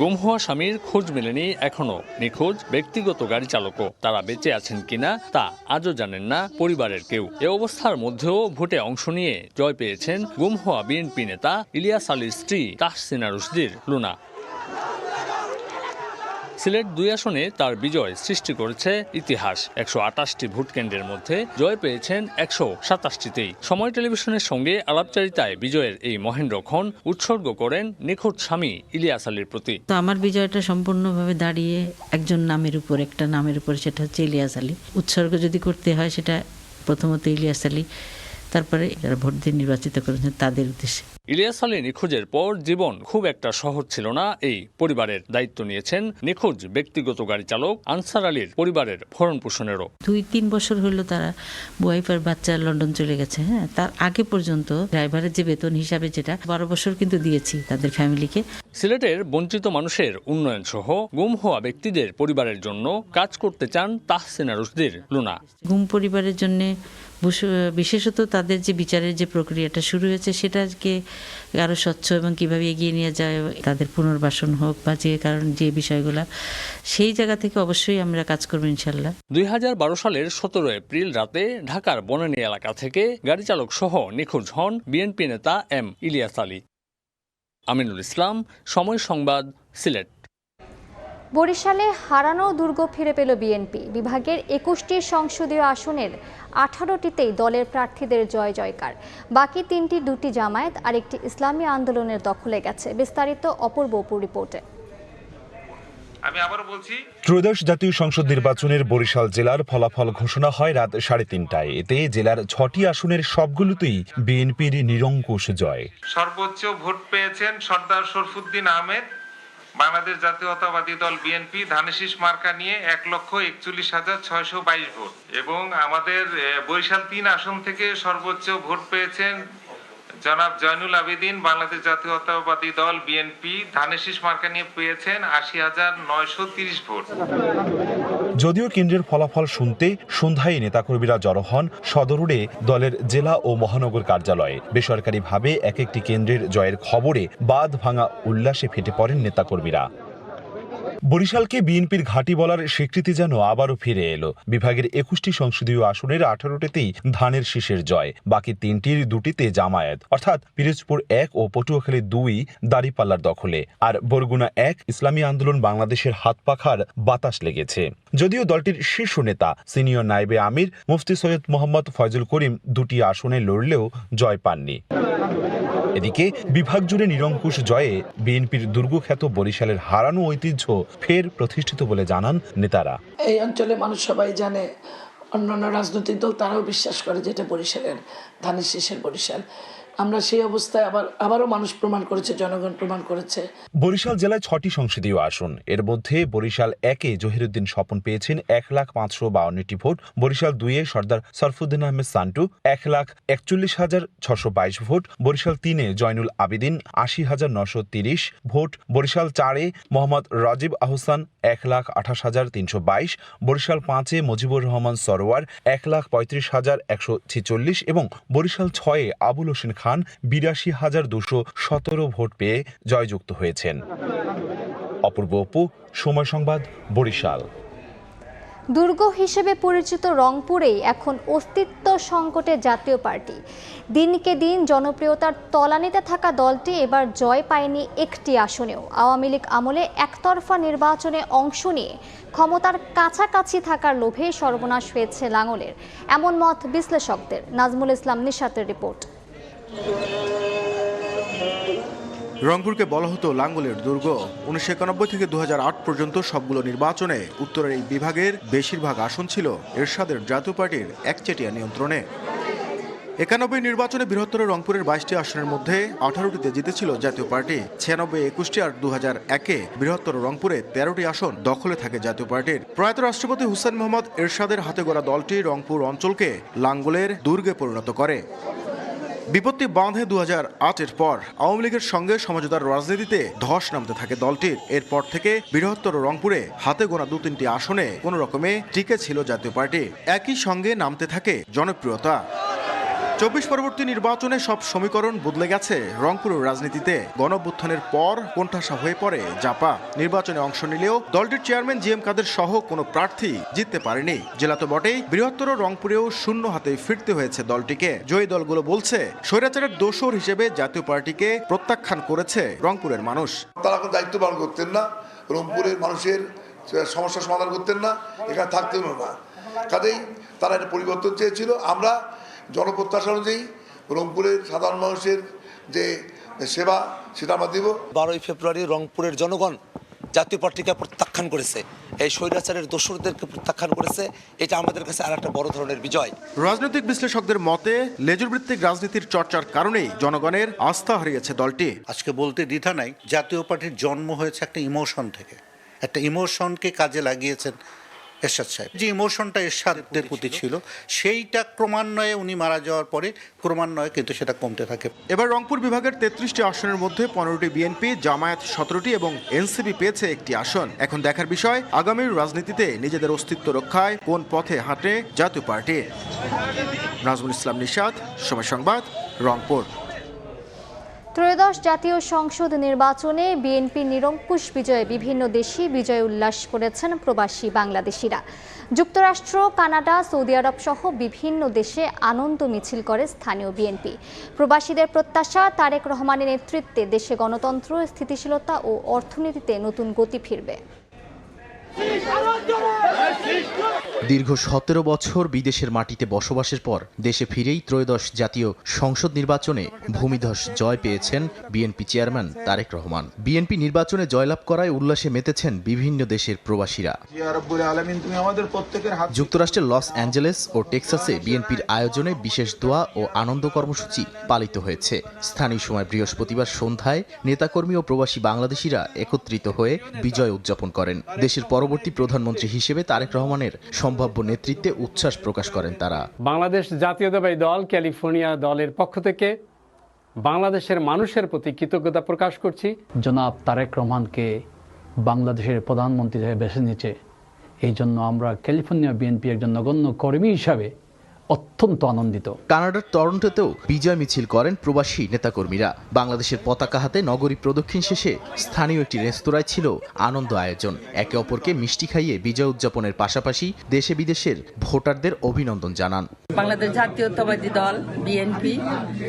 গুম হওয়া স্বামীর খোঁজ মেলেনি এখনো। নিখোঁজ ব্যক্তিগত গাড়ি চালকও তারা বেঁচে আছেন কিনা তা আজও জানেন না পরিবারের কেউ। এ অবস্থার মধ্যেও ভোটে অংশ নিয়ে জয় পেয়েছেন গুম হওয়া বিএনপি নেতা ইলিয়াস আলীর স্ত্রী তাহসিনা রুশদীর লুনা। সিলেট 2 আসনে তার বিজয় সৃষ্টি করেছে ইতিহাস। 128টি ভোট কেন্দ্রের মধ্যে জয় পেয়েছেন 127টিতেই। সময় টেলিভিশনের সঙ্গে আলাপচারিতায় বিজয়ের এই মহেন্দ্রক্ষণ উৎসর্গ করেন নিখোঁজ স্বামী ইলিয়াস আলীর প্রতি। তো আমার বিজয়টা সম্পূর্ণভাবে দাঁড়িয়ে একজন নামের উপর, একটা নামের উপর, সেটা হচ্ছে ইলিয়াস আলী। উৎসর্গ যদি করতে হয় সেটা প্রথমত ইলিয়াস আলী, তারপরে যারা ভোট দিয়ে নির্বাচিত করেছেন তাদের উদ্দেশ্যে। ইলিয়াস আলী নিখোঁজের পর জীবন খুব একটা সহজ ছিল না এই পরিবারের। দায়িত্ব নিয়েছেন নিখোঁজ ব্যক্তিগত গাড়ি চালক আনসার আলীর পরিবারের ভরণ পোষণেরও। 2-3 বছর হলো তারা ওয়াইফ আর বাচ্চা লন্ডন চলে গেছে। হ্যাঁ, তার আগে পর্যন্ত ড্রাইভারের যে বেতন হিসাবে যেটা 12 বছর কিন্তু দিয়েছি তাদের ফ্যামিলিকে। সিলেটের বঞ্চিত মানুষের উন্নয়ন সহ গুম হওয়া ব্যক্তিদের পরিবারের জন্য কাজ করতে চান তাহসিনা রুশদীর লুনা। গুম পরিবারের জন্য বিশেষত তাদের যে বিচারের যে প্রক্রিয়াটা শুরু হয়েছে সেটাকে আরো স্বচ্ছ এবং কিভাবে এগিয়ে নিয়ে যায়, তাদের পুনর্বাসন হোক বা যে বিষয়গুলো, সেই জায়গা থেকে অবশ্যই আমরা কাজ করবো ইনশাল্লাহ। 2012 সালের 17 এপ্রিল রাতে ঢাকার বনানী এলাকা থেকে গাড়ি চালক সহ নিখোঁজ হন বিএনপি নেতা এম ইলিয়াস আলী। আমিনুল ইসলাম, সময় সংবাদ, সিলেট। বরিশালে হারানো দুর্গ ফিরে পেল বিএনপি। বিভাগের 21টি সংসদীয় আসনের 18টিতেই দলের প্রার্থীদের জয় জয়কার। বাকি 3টি 2টি জামায়াত আর একটি ইসলামী আন্দোলনের দখলে গেছে। বিস্তারিত অপূর্ব রিপোর্টে। আমি আবারও বলছি, ত্রয়োদশ জাতীয় সংসদ নির্বাচনের বরিশাল জেলার ফলাফল ঘোষণা হয় রাত 3:30টায়। এতে জেলার 6টি আসনের সবগুলোতেই বিএনপির নিরঙ্কুশ জয়। সর্বোচ্চ ভোট পেয়েছেন সর্দার শরফুদ্দিন আহমেদ, বাংলাদেশ জাতীয়তাবাদী দল বিএনপি, ধানেশীষ মার্কা নিয়ে 1,41,622 ভোট। এবং আমাদের বরিশাল 3 আসন থেকে সর্বোচ্চ ভোট পেয়েছেন জনাব জয়নুল আবেদিন, বাংলাদেশ জাতীয়তাবাদী দল বিএনপি, ধানেশীষ মার্কা নিয়ে পেয়েছেন 80,930 ভোট। যদিও কেন্দ্রের ফলাফল শুনতে সন্ধ্যায় নেতাকর্মীরা জড়ো হন সদর রোডে দলের জেলা ও মহানগর কার্যালয়ে। বেসরকারিভাবে এক একটি কেন্দ্রের জয়ের খবরে বাঁধ ভাঙা উল্লাসে ফেটে পড়েন নেতাকর্মীরা। বরিশালকে বিএনপির ঘাঁটি বলার স্বীকৃতি যেন আবারও ফিরে এলো। বিভাগের 21টি সংসদীয় আসনের 18টিতেই ধানের শীষের জয়। বাকি 3টির 2টিতে জামায়াত, অর্থাৎ পিরোজপুর 1 ও পটুয়াখালী 2 দাঁড়িপাল্লার দখলে, আর বরগুনা 1 ইসলামী আন্দোলন বাংলাদেশের হাত পাখার বাতাস লেগেছে। যদিও দলটির শীর্ষ নেতা সিনিয়র নায়েবে আমির মুফতি সৈয়দ মোহাম্মদ ফয়জুল করিম 2টি আসনে লড়লেও জয় পাননি। এদিকে বিভাগ জুড়ে নিরঙ্কুশ জয়ে বিএনপির দুর্গখ্যাত বরিশালের হারানো ঐতিহ্য ফের প্রতিষ্ঠিত বলে জানান নেতারা। এই অঞ্চলে মানুষ সবাই জানে, অন্যান্য রাজনৈতিক দল তারাও বিশ্বাস করে যেটা বরিশালের ধানের শীষের বরিশাল। আমরা সেই অবস্থায় আবারও মানুষ প্রমাণ করেছে, জনগণ প্রমাণ করেছে। বরিশাল জেলায় 6টি সংসদীয় আসন। এর মধ্যে বরিশাল 1-এ জহিরুদ্দিন স্বপন পেয়েছেন 1,552টি ভোট। বরিশাল 2-এ সর্দার সরফুদ্দিন আহমেদ সান্টু 1,41,622 ভোট। বরিশাল 3-এ জয়নুল আবেদিন 80,930 ভোট। বরিশাল 4-এ মোহাম্মদ রাজীব আহসান 1,28,322। বরিশাল 5-এ মুজিবুর রহমান সরোয়ার 1,35,146 এবং বরিশাল 6-এ আবুল হোসেন খান 82,217 ভোট পেয়ে জয়যুক্ত হয়েছেন। অপূর্ব অপু, সময় সংবাদ, বরিশাল। দুর্গ হিসেবে পরিচিত রংপুরেই এখন অস্তিত্ব সংকটে জাতীয় পার্টি। দিনকে দিন জনপ্রিয়তার তলানিতে থাকা দলটি এবার জয় পায়নি একটি আসনেও। আওয়ামী লীগ আমলে একতরফা নির্বাচনে অংশ নিয়ে ক্ষমতার কাছাকাছি থাকার লোভে সর্বনাশ হয়েছে লাঙলের, এমন মত বিশ্লেষকদের। নাজমুল ইসলাম নিশাতের রিপোর্ট। রংপুরকে বলা হতো লাঙ্গলের দুর্গ। 1991 থেকে 2008 পর্যন্ত সবগুলো নির্বাচনে উত্তরের এই বিভাগের বেশিরভাগ আসন ছিল এরশাদের জাতীয় পার্টির একচেটিয়া নিয়ন্ত্রণে। 91 নির্বাচনে বৃহত্তর রংপুরের 22টি আসনের মধ্যে 18টিতে জিতেছিল জাতীয় পার্টি। 96, 21টি আর 2001-এ বৃহত্তর রংপুরে 13টি আসন দখলে থাকে জাতীয় পার্টির। প্রয়াত রাষ্ট্রপতি হুসেইন মোহাম্মদ এরশাদের হাতে গড়া দলটি রংপুর অঞ্চলকে লাঙ্গলের দুর্গে পরিণত করে। বিপত্তি বাঁধে 2008-এর পর আওয়ামী লীগের সঙ্গে সমঝোতার রাজনীতিতে ধস নামতে থাকে দলটির। এরপর থেকে বৃহত্তর রংপুরে হাতে গোনা 2-3টি আসনে কোনো রকমে টিকে ছিল জাতীয় পার্টি। একই সঙ্গে নামতে থাকে জনপ্রিয়তা। 24 পরবর্তী নির্বাচনে সব সমীকরণ বদলে গেছে রংপুরের রাজনীতিতে। গণঅভ্যুত্থানের পর কোণঠাসা হয়ে পড়ে জাপা। নির্বাচনে অংশ নিলেও দলটির চেয়ারম্যান জিএম কাদের সহ কোনো প্রার্থী জিততে পারেনি। জেলা তো বটেই, বৃহত্তর রংপুরেও শূন্য হাতে ফিরতে হয়েছে দলটিকে। জয়ী দলগুলো বলছে স্বৈরাচারের দোসর হিসেবে জাতীয় পার্টিকে প্রত্যাখ্যান করেছে রংপুরের মানুষ। তারা কোনো দায়িত্ব পালন করতেন না, রংপুরের মানুষের সমস্যার সমাধান করতেন না, এখানে থাকতেন না। কাজেই তারা একটা পরিবর্তন চেয়েছিল। আমরা জনপ্রত্যাশা অনুযায়ী রংপুরের সাধারণ মানুষের যে সেবা সেটা আমরা দিব। 12 ফেব্রুয়ারি রংপুরের জনগণ জাতীয় পার্টিকে প্রত্যাখ্যান করেছে, এই স্বৈরাচারের দোসরদেরকে প্রত্যাখ্যান করেছে। এটা আমাদের কাছে আর একটা বড় ধরনের বিজয়। রাজনৈতিক বিশ্লেষকদের মতে লেজুরভিত্তিক রাজনীতির চর্চার কারণেই জনগণের আস্থা হারিয়েছে দলটি। আজকে বলতে দ্বিধা নাই, জাতীয় পার্টির জন্ম হয়েছে একটা ইমোশন থেকে। একটা ইমোশনকে কাজে লাগিয়েছেন এরশাদ সাহেব। যে ইমোশনটা এরশাদের প্রতি ছিল, সেইটা ক্রমান্বয়ে উনি মারা যাওয়ার পরে ক্রমান্বয়ে কিন্তু সেটা কমতে থাকে। এবার রংপুর বিভাগের 33টি আসনের মধ্যে 15টি বিএনপি, জামায়াত 17টি এবং এনসিপি পেয়েছে একটি আসন। এখন দেখার বিষয় আগামীর রাজনীতিতে নিজেদের অস্তিত্ব রক্ষায় কোন পথে হাঁটে জাতীয় পার্টি। নাজমুল ইসলাম নিশাত, সময় সংবাদ, রংপুর। ত্রয়োদশ জাতীয় সংসদ নির্বাচনে বিএনপি নিরঙ্কুশ বিজয়ে বিভিন্ন দেশে বিজয় উল্লাস করেছেন প্রবাসী বাংলাদেশিরা। যুক্তরাষ্ট্র, কানাডা, সৌদি আরব সহ বিভিন্ন দেশে আনন্দ মিছিল করে স্থানীয় বিএনপি। প্রবাসীদের প্রত্যাশা, তারেক রহমানের নেতৃত্বে দেশে গণতন্ত্র, স্থিতিশীলতা ও অর্থনীতিতে নতুন গতি ফিরবে। দীর্ঘ 17 বছর বিদেশের মাটিতে বসবাসের পর দেশে ফিরেই ত্রয়োদশ জাতীয় সংসদ নির্বাচনে ভূমিধস জয় পেয়েছেন বিএনপি চেয়ারম্যান তারেক রহমান। বিএনপি নির্বাচনে জয়লাভ করায় উল্লাসে মেতেছেন বিভিন্ন দেশের প্রবাসীরা। যুক্তরাষ্ট্রের লস অ্যাঞ্জেলেস ও টেক্সাসে বিএনপির আয়োজনে বিশেষ দোয়া ও আনন্দ কর্মসূচি পালিত হয়েছে। স্থানীয় সময় বৃহস্পতিবার সন্ধ্যায় নেতাকর্মী ও প্রবাসী বাংলাদেশিরা একত্রিত হয়ে বিজয় উদযাপন করেন। দেশের পরবর্তী প্রধানমন্ত্রী হিসেবে তারেক রহমানের সম্ভাব্য নেতৃত্বে উচ্ছ্বাস প্রকাশ করেন তারা। বাংলাদেশ জাতীয়তাবাদী দল ক্যালিফোর্নিয়া দলের পক্ষ থেকে বাংলাদেশের মানুষের প্রতি কৃতজ্ঞতা প্রকাশ করছি। জনাব তারেক রহমানকে বাংলাদেশের প্রধানমন্ত্রী হিসেবে বেছে নিয়েছে, এই জন্য আমরা ক্যালিফোর্নিয়া বিএনপি একজন নগণ্য কর্মী হিসাবে অত্যন্ত আনন্দিত। কানাডার টরন্টোতেও বিজয় মিছিল করেন প্রবাসী নেতাকর্মীরা। বাংলাদেশের পতাকা হাতে নগরী প্রদক্ষিণ শেষে স্থানীয় একটি রেস্তোরাঁয় ছিল আনন্দ আয়োজন। একে অপরকে মিষ্টি খাইয়ে বিজয় উদযাপনের পাশাপাশি দেশে বিদেশের ভোটারদের অভিনন্দন জানান। বাংলাদেশ জাতীয়তাবাদী দল বিএনপি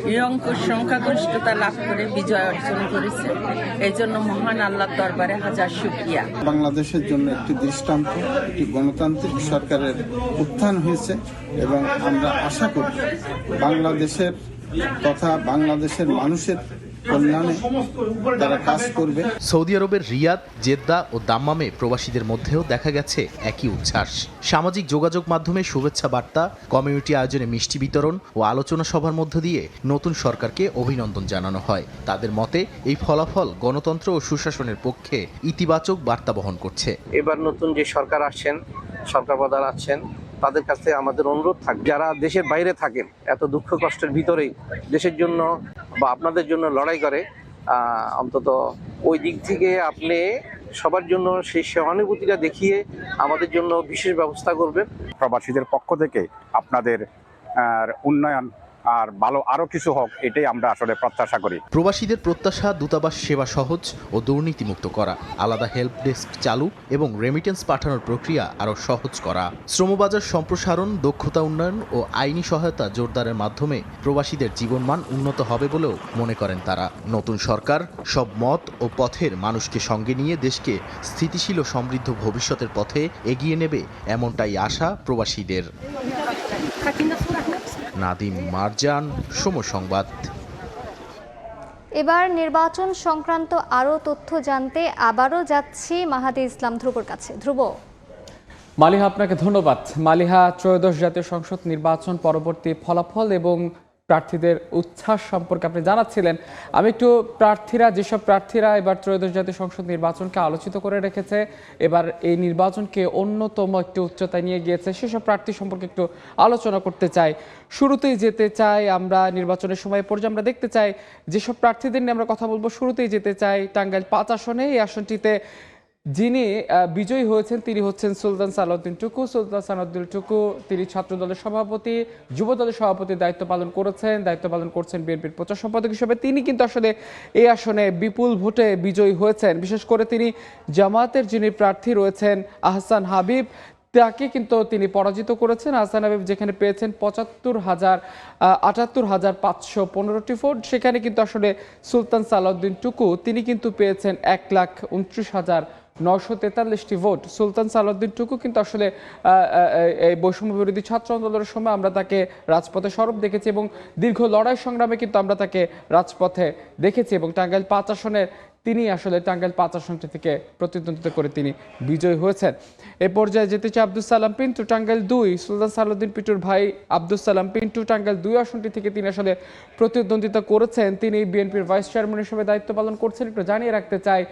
নিরঙ্কুশ সংখ্যাগরিষ্ঠতা লাভ করে বিজয় অর্জন করেছে, এই জন্য মহান আল্লাহর দরবারে হাজার শুকরিয়া। বাংলাদেশের জন্য একটি দৃষ্টান্ত, একটি গণতান্ত্রিক সরকারের উত্থান হয়েছে এবং আমরা আশা করি বাংলাদেশের তথা বাংলাদেশের মানুষের কল্যাণে তারা কাজ করবে। সৌদি আরবের রিয়াদ, জেদ্দা ও দাম্মামে প্রবাসীদের মধ্যেও দেখা গেছে একই উচ্ছ্বাস। সামাজিক যোগাযোগ মাধ্যমে শুভেচ্ছা বার্তা, কমিউনিটি আয়োজনে মিষ্টি বিতরণ ও আলোচনা সভার মধ্য দিয়ে নতুন সরকারকে অভিনন্দন জানানো হয়। তাদের মতে এই ফলাফল গণতন্ত্র ও সুশাসনের পক্ষে ইতিবাচক বার্তা বহন করছে। এবার নতুন যে সরকার আসছেন, সরকার প্রধান আসছেন, তাদের কাছে আমাদের অনুরোধ থাকবে, যারা দেশের বাইরে থাকেন, এত দুঃখ কষ্টের ভিতরেই দেশের জন্য বা আপনাদের জন্য লড়াই করে, অন্তত ওই দিক থেকে আপনি সবার জন্য সেই সহানুভূতিটা দেখিয়ে আমাদের জন্য বিশেষ ব্যবস্থা করবেন। প্রবাসীদের পক্ষ থেকে আপনাদের উন্নয়ন আর ভালো আরো কিছু হোক, এটাই আমরা আসলে প্রত্যাশা করি। প্রবাসীদের প্রত্যাশা দূতাবাস সেবা সহজ ও দুর্নীতিমুক্ত করা, আলাদা হেল্প ডেস্ক চালু এবং রেমিটেন্স পাঠানোর প্রক্রিয়া আরও সহজ করা, শ্রমবাজার সম্প্রসারণ, দক্ষতা উন্নয়ন ও আইনি সহায়তা জোরদারের মাধ্যমে প্রবাসীদের জীবনমান উন্নত হবে বলেও মনে করেন তারা। নতুন সরকার সব মত ও পথের মানুষকে সঙ্গে নিয়ে দেশকে স্থিতিশীল ও সমৃদ্ধ ভবিষ্যতের পথে এগিয়ে নেবে, এমনটাই আশা প্রবাসীদের। নাদিম মারজান, সময় সংবাদ। এবার নির্বাচন সংক্রান্ত আরও তথ্য জানতে আবারও যাচ্ছি মাহাদি ইসলাম ধ্রুবর কাছে। ধ্রুব। মালিহা, আপনাকে ধন্যবাদ। মালিহা, ত্রয়োদশ জাতীয় সংসদ নির্বাচন পরবর্তী ফলাফল এবং প্রার্থীদের উচ্ছ্বাস সম্পর্কে আপনি জানাচ্ছিলেন। আমি একটু যেসব প্রার্থীরা এবার ত্রয়োদশ জাতীয় সংসদ নির্বাচনকে আলোচিত করে রেখেছে, এবার এই নির্বাচনকে অন্যতম একটি উচ্চতায় নিয়ে গিয়েছে, সেসব প্রার্থী সম্পর্কে একটু আলোচনা করতে চাই। শুরুতেই যেতে চাই আমরা নির্বাচনের সময় পর্যায়ে আমরা দেখতে চাই যেসব প্রার্থীদের নিয়ে আমরা কথা বলবো। শুরুতেই যেতে চাই টাঙ্গাইল 5 আসনে। এই আসনটিতে যিনি বিজয়ী হয়েছেন তিনি হচ্ছেন সুলতান সালাউদ্দিন টুকু। সুলতান সালাউদ্দিন টুকু তিনি ছাত্র দলের সভাপতি, যুব দলের সভাপতির দায়িত্ব পালন করছেন বিএনপির প্রচার সম্পাদক হিসেবে। তিনি কিন্তু আসলে এই আসনে বিপুল ভোটে বিজয়ী হয়েছেন। বিশেষ করে তিনি জামাতের যিনি প্রার্থী রয়েছেন আহসান হাবিব, তাকে কিন্তু তিনি পরাজিত করেছেন। আহসান হাবিব যেখানে পেয়েছেন 78,515টি ভোট, সেখানে কিন্তু আসলে সুলতান সালাউদ্দিন টুকু তিনি কিন্তু পেয়েছেন 1,29,943টি ভোট। সুলতান সালাউদ্দিন টুকু কিন্তু আসলে এই বৈষম্য বিরোধী ছাত্র আন্দোলনের সময় আমরা তাকে রাজপথে সরব দেখেছি এবং দীর্ঘ লড়াই সংগ্রামে কিন্তু আমরা তাকে রাজপথে দেখেছি এবং টাঙ্গাইল 5 আসনের তিনি আসলে টাঙ্গাইল 5 আসনটি থেকে প্রতিদ্বন্দ্বিতা করে তিনি বিজয়ী হয়েছেন। এ পর্যায়ে যেতে চাই আব্দুল সালাম পিন্টু, টাঙ্গাইল 2। সুলতান সালাউদ্দিন পিন্টুর ভাই আব্দুল সালাম পিন্টু টাঙ্গাইল 2 আসনটি থেকে তিনি আসলে প্রতিদ্বন্দ্বিতা করেছেন। তিনি বিএনপির ভাইস চেয়ারম্যান হিসেবে দায়িত্ব পালন করছেন। একটু জানিয়ে রাখতে চাই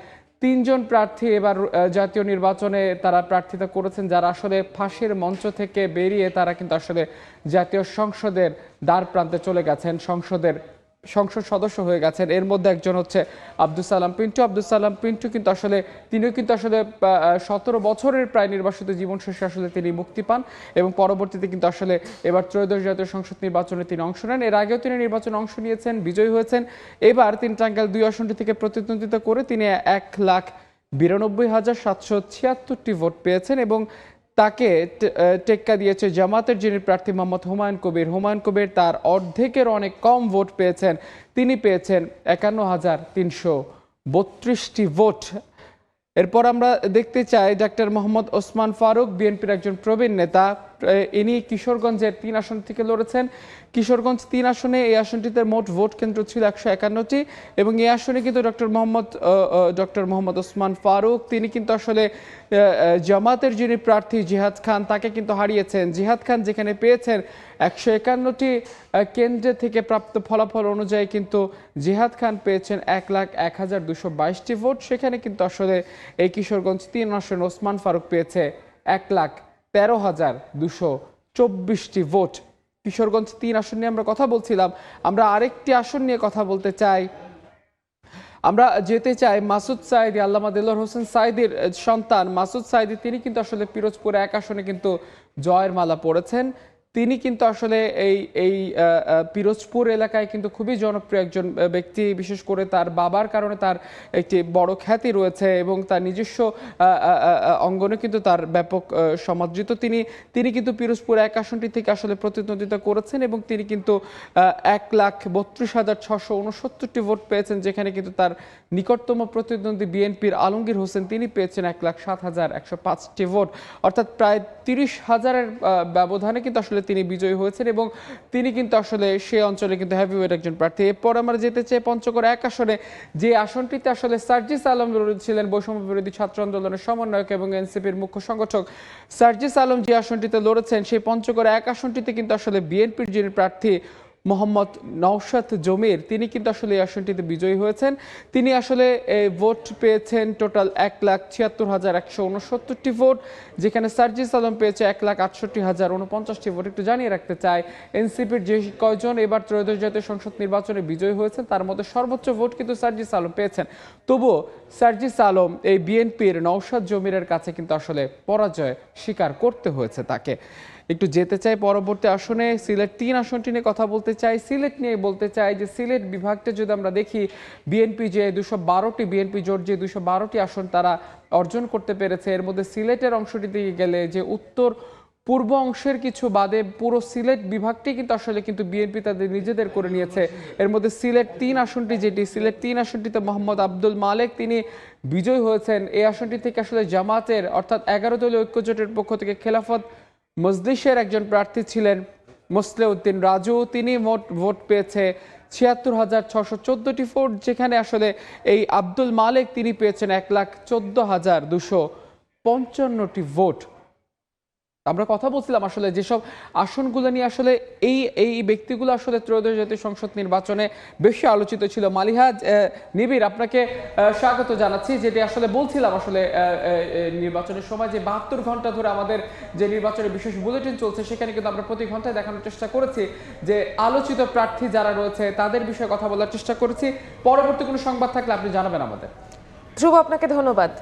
3 জন প্রার্থী এবার জাতীয় নির্বাচনে তারা প্রার্থিতা করেছেন, যারা আসলে ফাঁসির মঞ্চ থেকে বেরিয়ে তারা কিন্তু আসলে জাতীয় সংসদের দ্বার প্রান্তে চলে গেছেন, সংসদ সদস্য হয়ে গেছেন। এর মধ্যে একজন হচ্ছে আব্দুল সালাম পিন্টু। আব্দুল সালাম পিন্টু কিন্তু আসলে 17 বছরের প্রায় নির্বাসিত জীবন শেষে আসলে তিনি মুক্তি পান এবং পরবর্তীতে কিন্তু আসলে এবার ত্রয়োদশ জাতীয় সংসদ নির্বাচনে তিনি অংশ নেন। এর আগেও তিনি নির্বাচনে অংশ নিয়েছেন, বিজয়ী হয়েছেন। এবার তিনি টাঙ্গাইল 2 আসনটি থেকে প্রতিদ্বন্দ্বিতা করে তিনি 1,92,776টি ভোট পেয়েছেন এবং তাকে টেক্কা দিয়েছে জামাতের যিনি প্রার্থী মোহাম্মদ হুমায়ুন কবির। তার অর্ধেকের অনেক কম ভোট পেয়েছেন, তিনি পেয়েছেন 51,332টি ভোট। এরপর আমরা দেখতে চাই ডাক্তার মোহাম্মদ ওসমান ফারুক, বিএনপির একজন প্রবীণ নেতা। ইনি কিশোরগঞ্জের 3 আসন থেকে লড়েছেন। কিশোরগঞ্জ 3 আসনে এই আসনটিতে মোট ভোট কেন্দ্র ছিল 151টি এবং এই আসনে কিন্তু ডক্টর মোহাম্মদ ওসমান ফারুক তিনি কিন্তু আসলে জামাতের যিনি প্রার্থী জিহাদ খান তাকে কিন্তু হারিয়েছেন। জিহাদ খান যেখানে পেয়েছেন 151টি কেন্দ্রে থেকে প্রাপ্ত ফলাফল অনুযায়ী কিন্তু জিহাদ খান পেয়েছেন 1,01,222টি ভোট। সেখানে কিন্তু আসলে এই কিশোরগঞ্জ 3 আসনে ওসমান ফারুক পেয়েছে 1,13,224টি ভোট। কিশোরগঞ্জ 3 আসন নিয়ে আমরা কথা বলছিলাম, আমরা আরেকটি আসন নিয়ে কথা বলতে চাই। আমরা যেতে চাই মাসুদ সাঈদী, আল্লামা দেলোয়ার হোসেন সাঈদীর সন্তান মাসুদ সাঈদী, তিনি কিন্তু আসলে পিরোজপুর 1 আসনে কিন্তু জয়ের মালা পড়েছেন। তিনি কিন্তু আসলে এই পিরোজপুর এলাকায় কিন্তু খুবই জনপ্রিয় একজন ব্যক্তি, বিশেষ করে তার বাবার কারণে তার একটি বড় খ্যাতি রয়েছে এবং তার নিজস্ব অঙ্গনে কিন্তু তার ব্যাপক সমাদৃত। তিনি কিন্তু পিরোজপুর 1 আসনটি থেকে আসলে প্রতিদ্বন্দ্বিতা করেছেন এবং তিনি কিন্তু 1,32,669টি ভোট পেয়েছেন, যেখানে কিন্তু তার নিকটতম প্রতিদ্বন্দ্বী বিএনপির আলমগীর হোসেন তিনি পেয়েছেন 1,07,105টি ভোট, অর্থাৎ প্রায় 30,000-এর ব্যবধানে কিন্তু আসলে তিনি বিজয়ী হয়েছেন এবং তিনি কিন্তু আসলে সেই অঞ্চলে কিন্তু হেভিওয়েট একজন প্রার্থী। এরপর আমরা যেতে চাই পঞ্চগড় 1 আসনে, যে আসনটিতে আসলে সার্জিস আলম ছিলেন বৈষম্য বিরোধী ছাত্র আন্দোলনের সমন্বয়ক এবং এনসিপির মুখ্য সংগঠক। সার্জিস আলম যে আসনটিতে লড়েছেন সেই পঞ্চগড় 1 আসনটিতে কিন্তু আসলে বিএনপির যিনি প্রার্থী মোহাম্মদ নওশাদ জমির তিনি কিন্তু আসলে এই আসনটিতে বিজয়ী হয়েছেন। তিনি আসলে ভোট পেয়েছেন টোটাল 1,76,169টি ভোট, যেখানে সার্জিস আলম পেয়েছে 1,68,049টি ভোট। একটু জানিয়ে রাখতে চাই এনসিপির যে কয়জন এবার ত্রয়োদশ জাতীয় সংসদ নির্বাচনে বিজয়ী হয়েছেন তার মধ্যে সর্বোচ্চ ভোট কিন্তু সার্জিস আলম পেয়েছেন। তবুও সার্জিস আলম এই বিএনপির নওশাদ জমিরের কাছে কিন্তু আসলে পরাজয় স্বীকার করতে হয়েছে তাকে। একটু যেতে চাই পরবর্তী আসনে, সিলেট 3 আসনটি নিয়ে কথা বলতে চাই। সিলেট নিয়ে বলতে চাই যে সিলেট বিভাগটা যদি আমরা দেখি, বিএনপি যে 212টি বিএনপি জোট যে 212টি আসন তারা অর্জন করতে পেরেছে, এর মধ্যে সিলেটের অংশটি দিকে গেলে যে উত্তর পূর্ব অংশের কিছু বাদে পুরো সিলেট বিভাগটি কিন্তু আসলে কিন্তু বিএনপি তাদের নিজেদের করে নিয়েছে। এর মধ্যে সিলেট 3 আসনটি সিলেট 3 আসনটিতে মোহাম্মদ আব্দুল মালেক তিনি বিজয়ী হয়েছেন। এই আসনটি থেকে আসলে জামাতের অর্থাৎ 11 দলীয় ঐক্যজোটের পক্ষ থেকে খেলাফত মজলিসের একজন প্রার্থী ছিলেন মোসলেউদ্দিন রাজু, তিনি মোট ভোট পেয়েছে 76,614টি ভোট, যেখানে আসলে এই আব্দুল মালেক তিনি পেয়েছেন 1,14,255টি ভোট। আমরা কথা বলছিলাম আসলে যেসব আসনগুলো নিয়ে আসলে এই ব্যক্তিগুলো আসলে ত্রয়োদশ জাতীয় সংসদ নির্বাচনে বেশি আলোচিত ছিল। মালিহা নিবিড়, আপনাকে স্বাগত জানাচ্ছি। যেটি আসলে বলছিলাম আসলে নির্বাচনের সময় যে 72 ঘন্টা ধরে আমাদের যে নির্বাচনের বিশেষ বুলেটিন চলছে সেখানে কিন্তু আমরা প্রতি ঘন্টায় দেখানোর চেষ্টা করেছি যে আলোচিত প্রার্থী যারা রয়েছে তাদের বিষয়ে কথা বলার চেষ্টা করেছি। পরবর্তী কোনো সংবাদ থাকলে আপনি জানাবেন আমাদের। ধ্রুব, আপনাকে ধন্যবাদ।